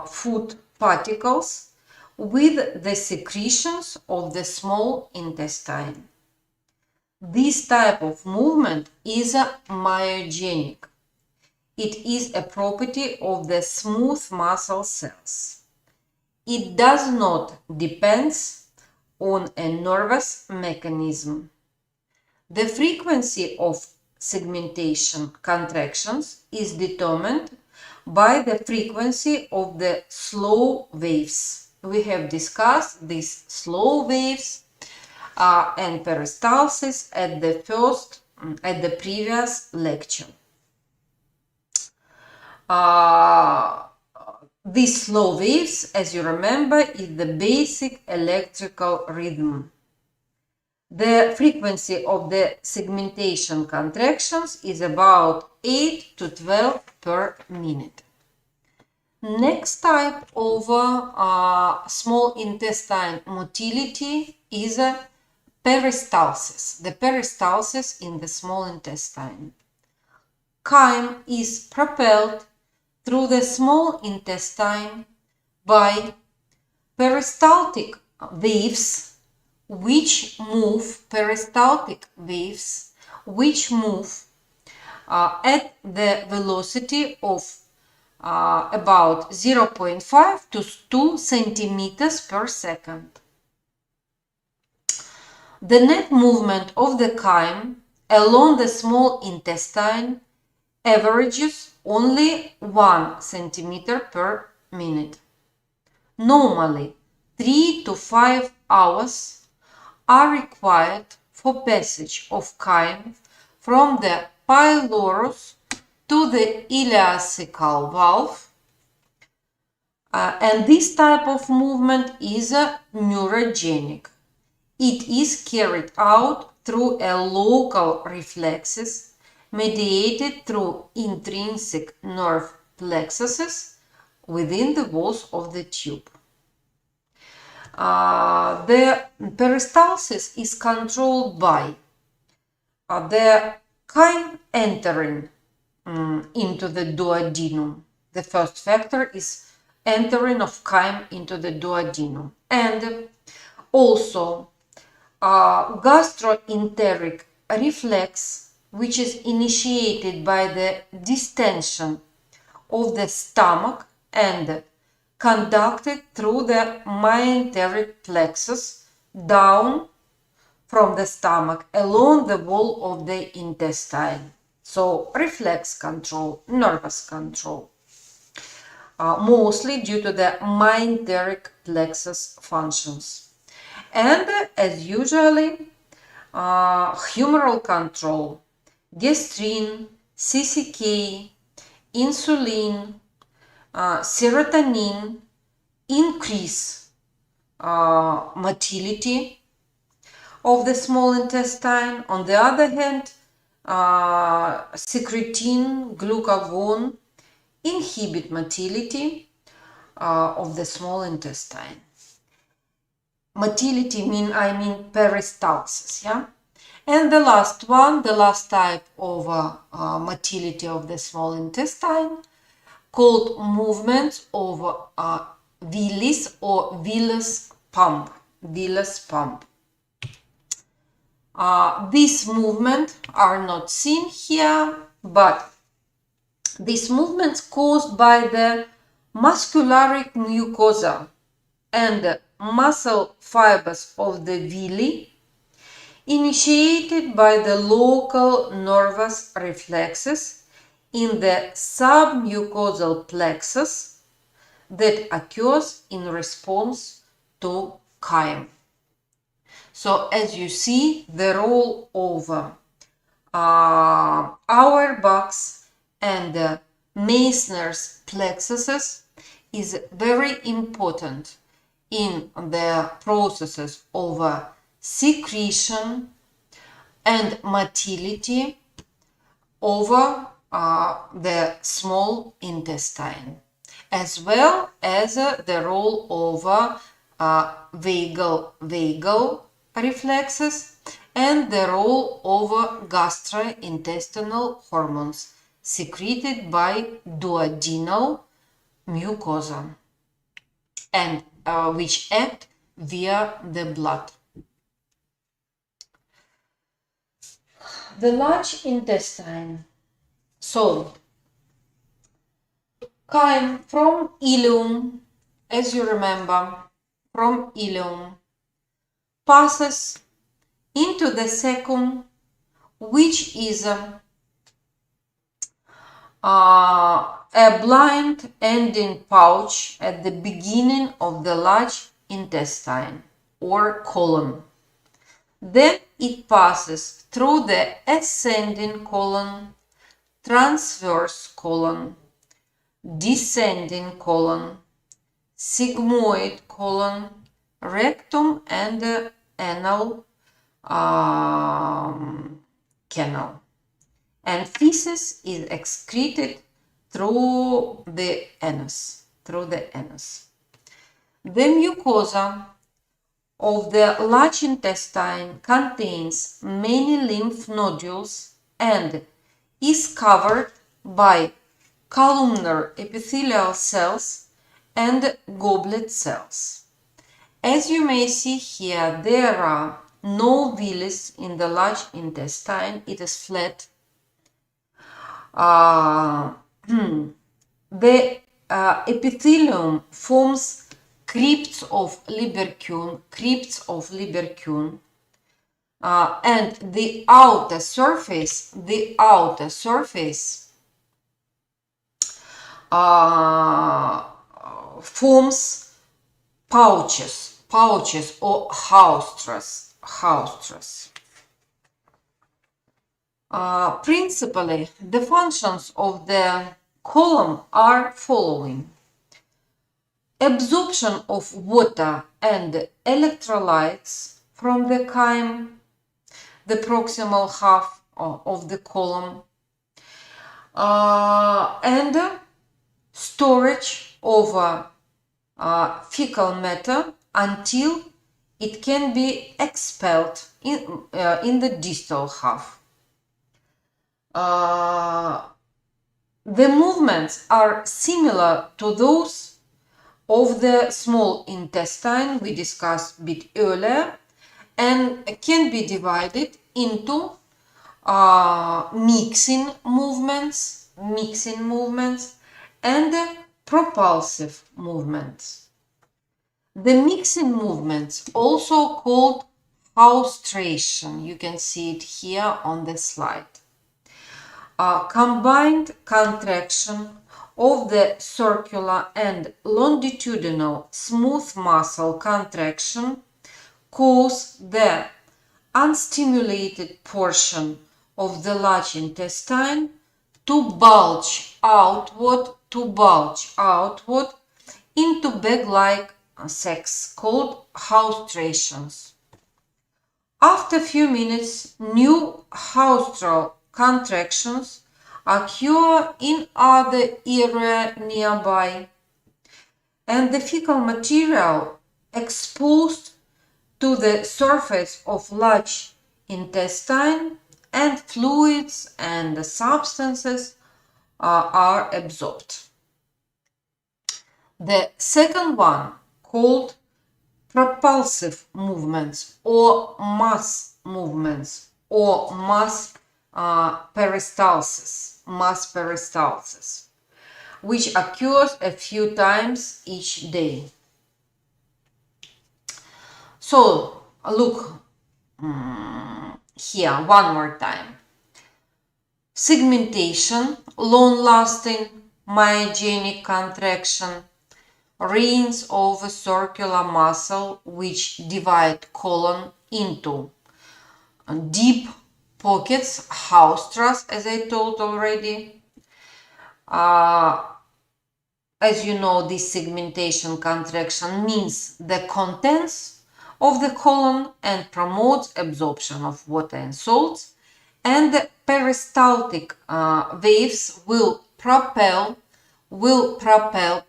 [SPEAKER 1] food particles with the secretions of the small intestine. This type of movement is myogenic. It is a property of the smooth muscle cells. It does not depend on a nervous mechanism. The frequency of segmentation contractions is determined by the frequency of the slow waves. We have discussed these slow waves and peristalsis at the previous lecture. These slow waves, as you remember, is the basic electrical rhythm. The frequency of the segmentation contractions is about 8 to 12 per minute. Next type of small intestine motility is peristalsis, the peristalsis in the small intestine. Chyme is propelled through the small intestine by peristaltic waves which move at the velocity of about 0.5 to 2 centimeters per second. The net movement of the chyme along the small intestine averages only 1 centimeter per minute. Normally, 3 to 5 hours are required for passage of chyme from the pylorus to the ileocecal valve, and this type of movement is neurogenic. It is carried out through a local reflexes mediated through intrinsic nerve plexuses within the walls of the tube. The peristalsis is controlled by the chyme entering into the duodenum. The first factor is entering of chyme into the duodenum. And also gastroenteric reflex, which is initiated by the distension of the stomach and conducted through the myenteric plexus down from the stomach along the wall of the intestine. So reflex control, nervous control, mostly due to the myenteric plexus functions. And as usually, humoral control, gastrin, CCK, insulin, serotonin increase motility of the small intestine. On the other hand, secretin, glucagon inhibit motility of the small intestine. Motility I mean peristalsis, yeah? And the last one, the last type of motility of the small intestine, called movements of Willis or villus pump. Villus pump. These movements are not seen here, but these movements caused by the muscularic mucosa and muscle fibers of the villi, initiated by the local nervous reflexes in the submucosal plexus that occurs in response to chyme. So as you see, the role of Auerbach's and Meissner's plexuses is very important in the processes of secretion and motility over the small intestine, as well as the role of vagal reflexes and the role of gastrointestinal hormones secreted by duodenal mucosa and which act via the blood. The large intestine. So, chyme from ileum, as you remember, from ileum, passes into the cecum, which is a blind ending pouch at the beginning of the large intestine or colon. Then it passes through the ascending colon, transverse colon, descending colon, sigmoid colon, rectum, and anal canal. And feces is excreted through the anus. The mucosa of the large intestine contains many lymph nodules and is covered by columnar epithelial cells and goblet cells. As you may see here, there are no villi in the large intestine. It is flat. The epithelium forms crypts of Libercune, and the outer surface forms pouches or haustras. Principally, the functions of the colon are following: absorption of water and electrolytes from the chyme, the proximal half of the colon, and storage of fecal matter until it can be expelled in the distal half. The movements are similar to those of the small intestine we discussed a bit earlier, and can be divided into mixing movements, and propulsive movements. The mixing movements, also called haustration, you can see it here on the slide. Combined contraction of the circular and longitudinal smooth muscle contraction cause the unstimulated portion of the large intestine to bulge outward into bag-like sacs called haustrations. After a few minutes, new haustral contractions occur in other area nearby, and the fecal material exposed to the surface of large intestine and fluids and substances are absorbed. The second one, called propulsive movements or mass movements or mass peristalsis, which occurs a few times each day. So look here one more time. Segmentation, long-lasting myogenic contraction, rings of a circular muscle which divide colon into deep pockets, haustras, as I told already. As you know, this segmentation contraction means the contents of the colon and promotes absorption of water and salts, and the peristaltic waves will propel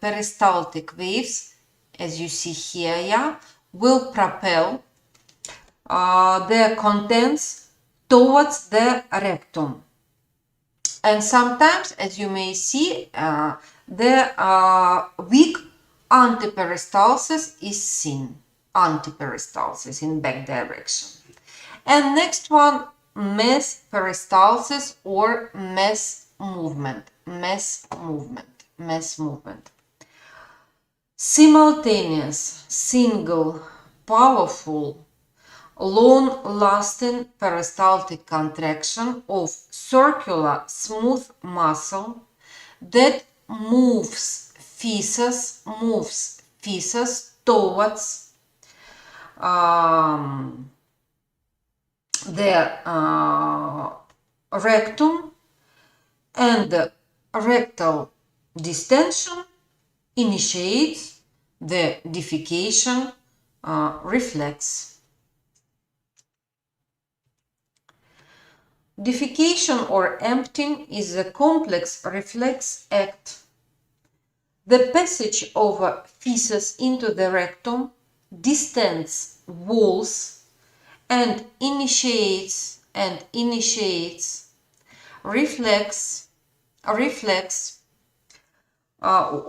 [SPEAKER 1] peristaltic waves, as you see here, will propel their contents towards the rectum. And sometimes, as you may see, the weak antiperistalsis is seen, antiperistalsis in back direction. And next one, mass peristalsis or mass movement. Simultaneous, single, powerful, long-lasting peristaltic contraction of circular smooth muscle that moves feces towards the rectum, and the rectal distension initiates the defecation reflex. Defecation or emptying is a complex reflex act. The passage of feces into the rectum distends walls and initiates reflex,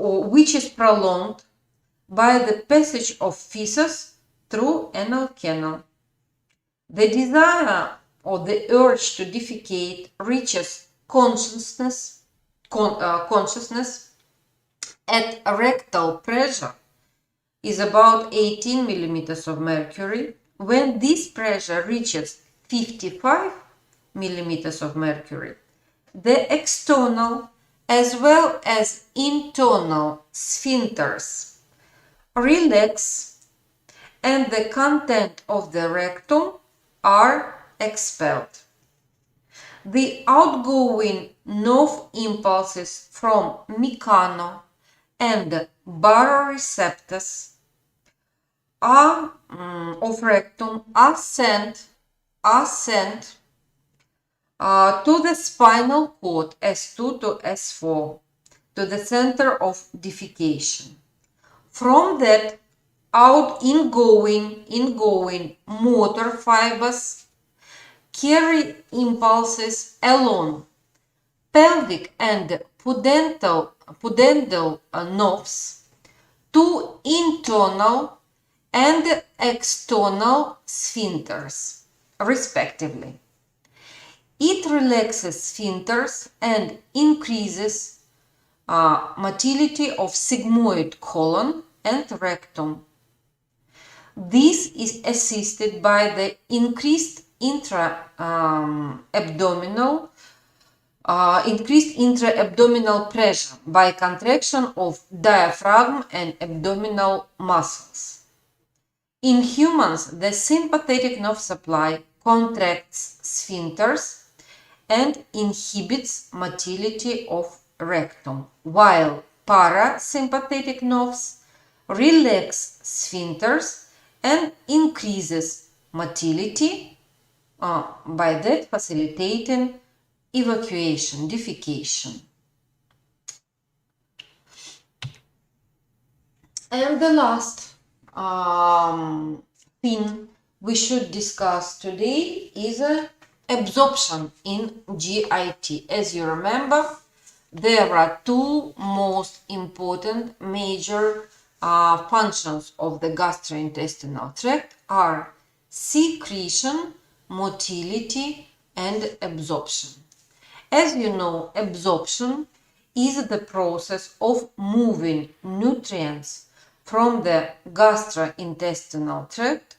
[SPEAKER 1] which is prolonged by the passage of feces through anal canal. The desire or the urge to defecate reaches consciousness at rectal pressure is about 18 millimeters of mercury. When this pressure reaches 55 millimeters of mercury, the external as well as internal sphincters relax and the content of the rectum are expelled. The outgoing nerve impulses from mechano and baroreceptors of rectum are sent to the spinal cord S2 to S4, to the center of defecation. From that, ingoing motor fibers carry impulses along pelvic and pudendal nerves, two internal and external sphincters, respectively. It relaxes sphincters and increases motility of sigmoid colon and rectum. This is assisted by the increased intra-abdominal pressure by contraction of diaphragm and abdominal muscles. In humans, the sympathetic nerve supply contracts sphincters and inhibits motility of rectum, while parasympathetic nerves relax sphincters and increases motility, by that facilitating evacuation, defecation. And the last thing we should discuss today is absorption in GIT. As you remember, there are two most important major functions of the gastrointestinal tract are secretion, motility, and absorption. As you know, absorption is the process of moving nutrients from the gastrointestinal tract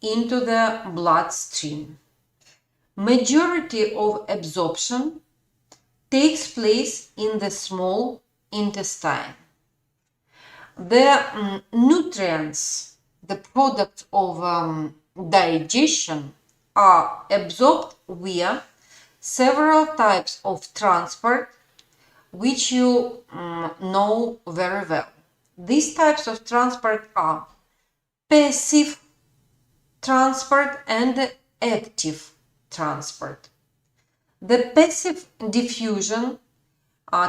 [SPEAKER 1] into the bloodstream. Majority of absorption takes place in the small intestine. The nutrients, the products of digestion, are absorbed via several types of transport, which you know very well. These types of transport are passive transport and active transport. The passive diffusion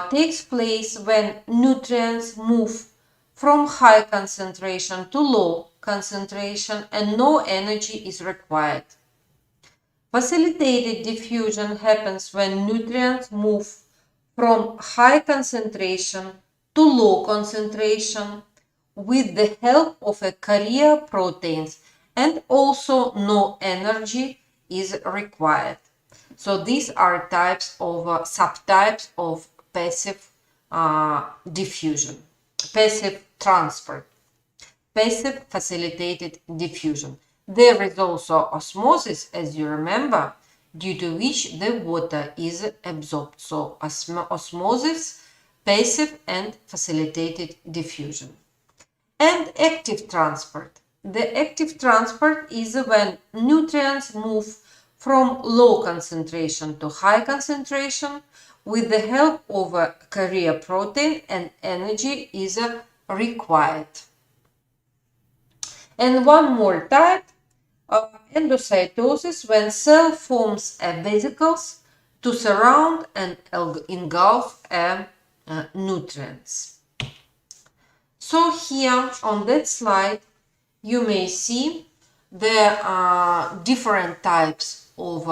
[SPEAKER 1] takes place when nutrients move from high concentration to low concentration and no energy is required. Facilitated diffusion happens when nutrients move from high concentration to low concentration with the help of a carrier proteins and also no energy is required. So these are types of subtypes of passive diffusion, passive transport, passive facilitated diffusion. There is also osmosis, as you remember, due to which the water is absorbed. So osmosis, passive and facilitated diffusion. And active transport. The active transport is when nutrients move from low concentration to high concentration with the help of a carrier protein and energy is required. And one more type, endocytosis, when cell forms vesicles to surround and engulf nutrients. So here on that slide, you may see the different types of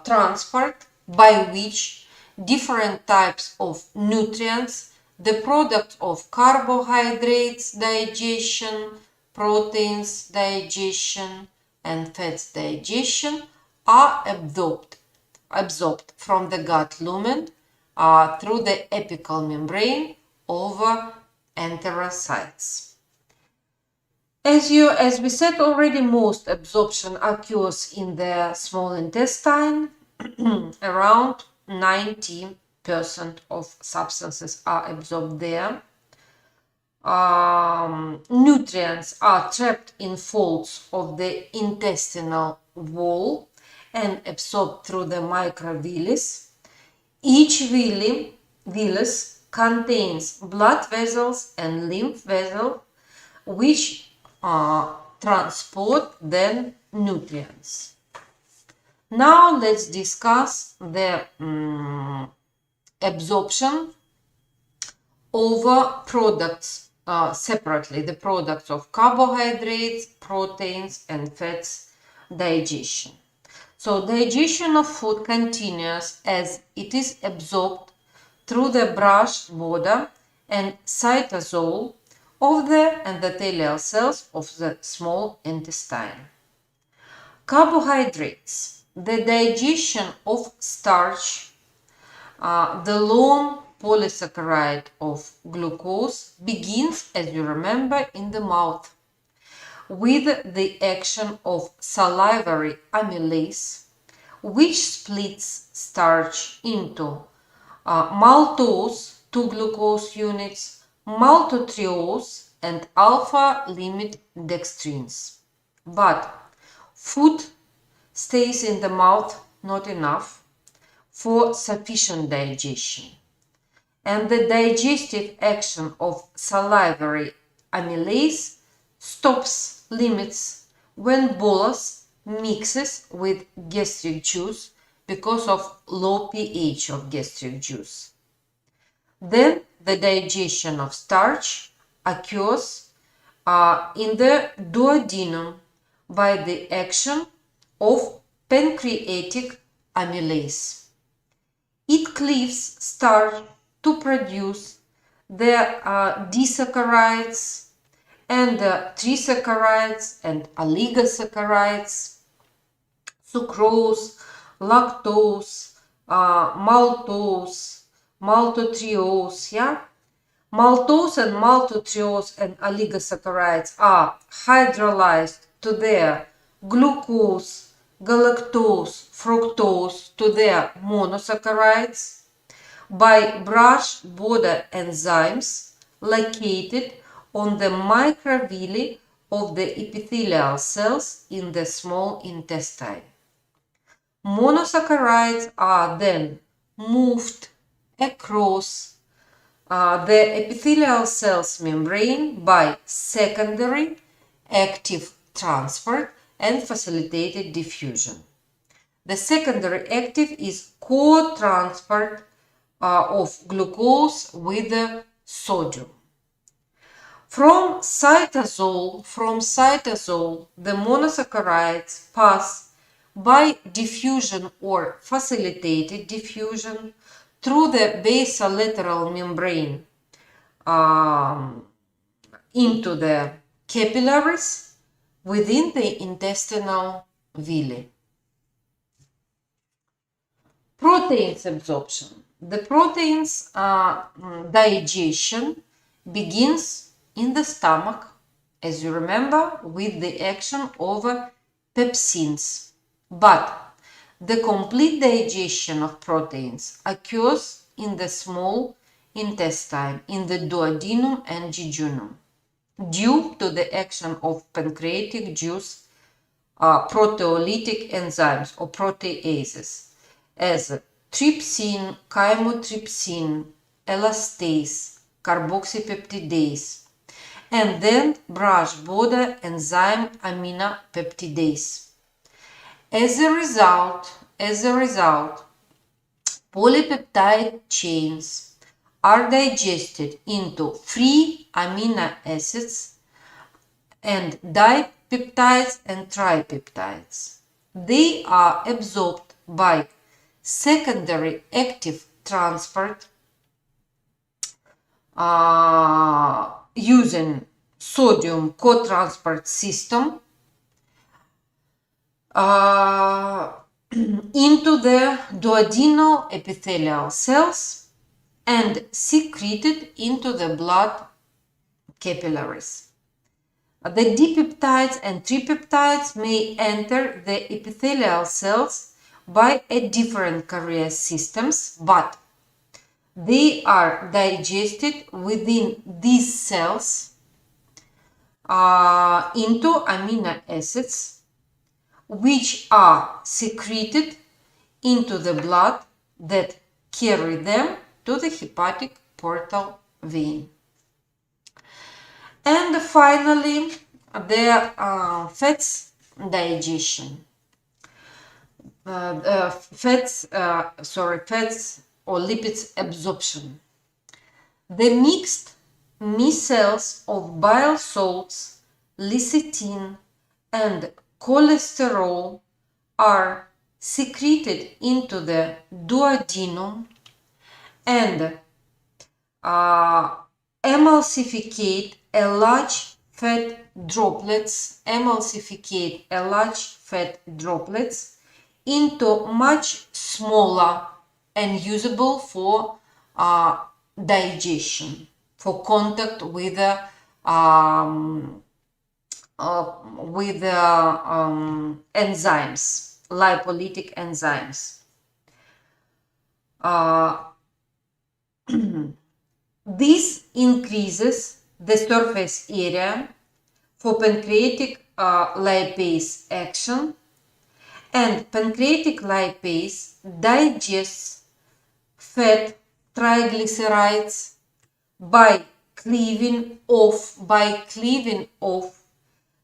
[SPEAKER 1] transport by which different types of nutrients, the product of carbohydrates digestion, proteins digestion, and fats digestion are absorbed from the gut lumen through the apical membrane over enterocytes. As we said already, most absorption occurs in the small intestine. Around 90% of substances are absorbed there. Nutrients are trapped in folds of the intestinal wall and absorbed through the microvilli. Each villus contains blood vessels and lymph vessels which transport the nutrients. Now let's discuss the absorption of products separately, the products of carbohydrates, proteins, and fats digestion. So digestion of food continues as it is absorbed through the brush border and cytosol of the endothelial cells of the small intestine. Carbohydrates. The digestion of starch, the long polysaccharide of glucose, begins, as you remember, in the mouth with the action of salivary amylase, which splits starch into maltose, 2 glucose units, maltotriose, and alpha limit dextrins. But food stays in the mouth not enough for sufficient digestion, and the digestive action of salivary amylase limits when bolus mixes with gastric juice because of low pH of gastric juice. Then the digestion of starch occurs in the duodenum by the action of pancreatic amylase. It cleaves starch to produce the disaccharides and the trisaccharides and oligosaccharides, sucrose, lactose, maltose, maltotriose, yeah? Maltose and maltotriose and oligosaccharides are hydrolyzed to their glucose, galactose, fructose to their monosaccharides by brush border enzymes located on the microvilli of the epithelial cells in the small intestine. Monosaccharides are then moved across the epithelial cells membrane by secondary active transport and facilitated diffusion. The secondary active is co-transport of glucose with the sodium. From cytosol, the monosaccharides pass by diffusion or facilitated diffusion through the basolateral membrane into the capillaries within the intestinal villi. Proteins absorption. The proteins digestion begins in the stomach, as you remember, with the action of pepsins. But the complete digestion of proteins occurs in the small intestine, in the duodenum and jejunum, due to the action of pancreatic juice proteolytic enzymes or proteases, as trypsin, chymotrypsin, elastase, carboxypeptidase, and then brush border enzyme aminopeptidase. As a result, polypeptide chains are digested into free amino acids and dipeptides and tripeptides. They are absorbed by secondary active transport using sodium co-transport system into the duodenal epithelial cells and secreted into the blood capillaries. The dipeptides and tripeptides may enter the epithelial cells by a different carrier systems, but they are digested within these cells into amino acids, which are secreted into the blood that carry them to the hepatic portal vein. And finally, the fats digestion. Fats or lipids absorption. The mixed micelles of bile salts, lecithin, and cholesterol are secreted into the duodenum and emulsificate a large fat droplets into much smaller and usable for digestion, for contact with enzymes, lipolytic enzymes. This increases the surface area for pancreatic lipase action, and pancreatic lipase digests fat triglycerides by cleaving off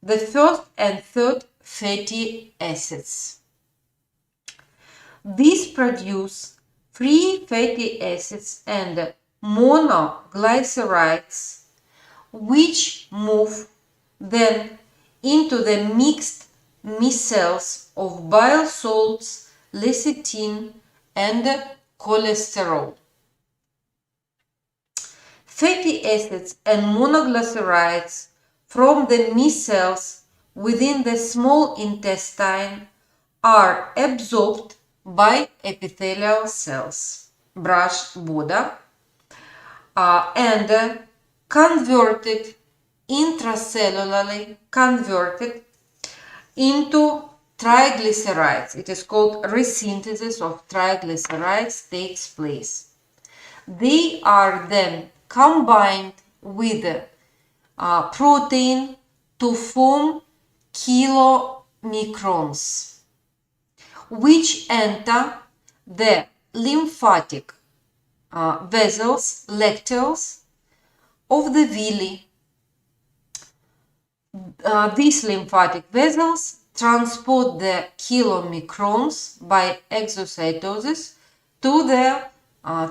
[SPEAKER 1] the first and third fatty acids. These produce free fatty acids and monoglycerides, which move then into the mixed micelles of bile salts, lecithin, and cholesterol. Fatty acids and monoglycerides from the micelles within the small intestine are absorbed by epithelial cells, brush border, and converted intracellularly into triglycerides. It is called resynthesis of triglycerides takes place. They are then combined with protein to form chylomicrons, which enter the lymphatic vessels, lacteals of the villi. These lymphatic vessels transport the chylomicrons by exocytosis to the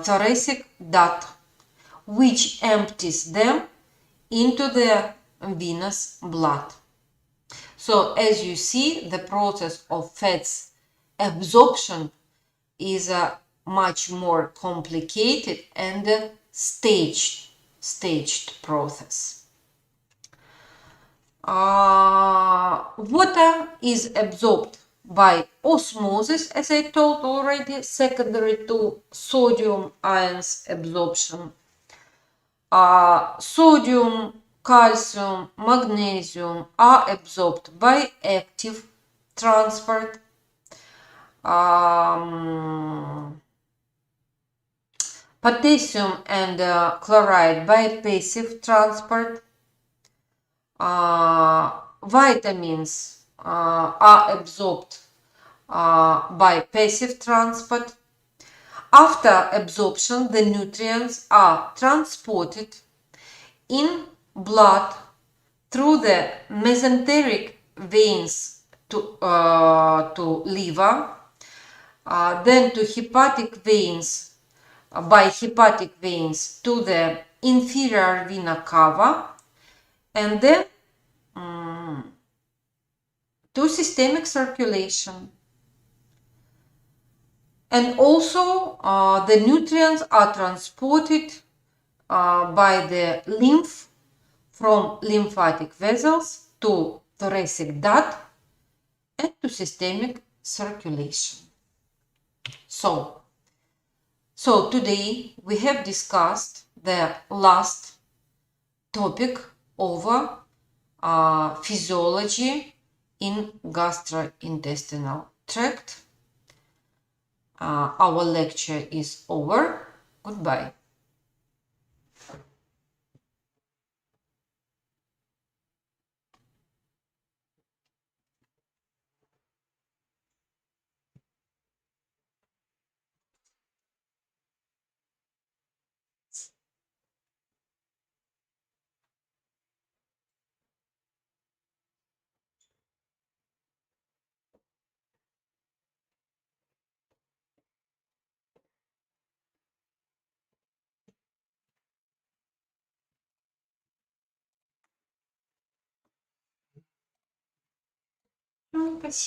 [SPEAKER 1] thoracic duct, which empties them into the venous blood. So as you see, the process of fats absorption is a much more complicated and staged process. Water is absorbed by osmosis, as I told already, secondary to sodium ions absorption. Sodium, calcium, magnesium are absorbed by active transport. Potassium and chloride by passive transport. Vitamins are absorbed by passive transport. After absorption, the nutrients are transported in blood through the mesenteric veins to liver, then to hepatic veins, by hepatic veins to the inferior vena cava, and then to systemic circulation. And also the nutrients are transported by the lymph from lymphatic vessels to thoracic duct and to systemic circulation. So today we have discussed the last topic over physiology in gastrointestinal tract. Our lecture is over. Goodbye. Спасибо.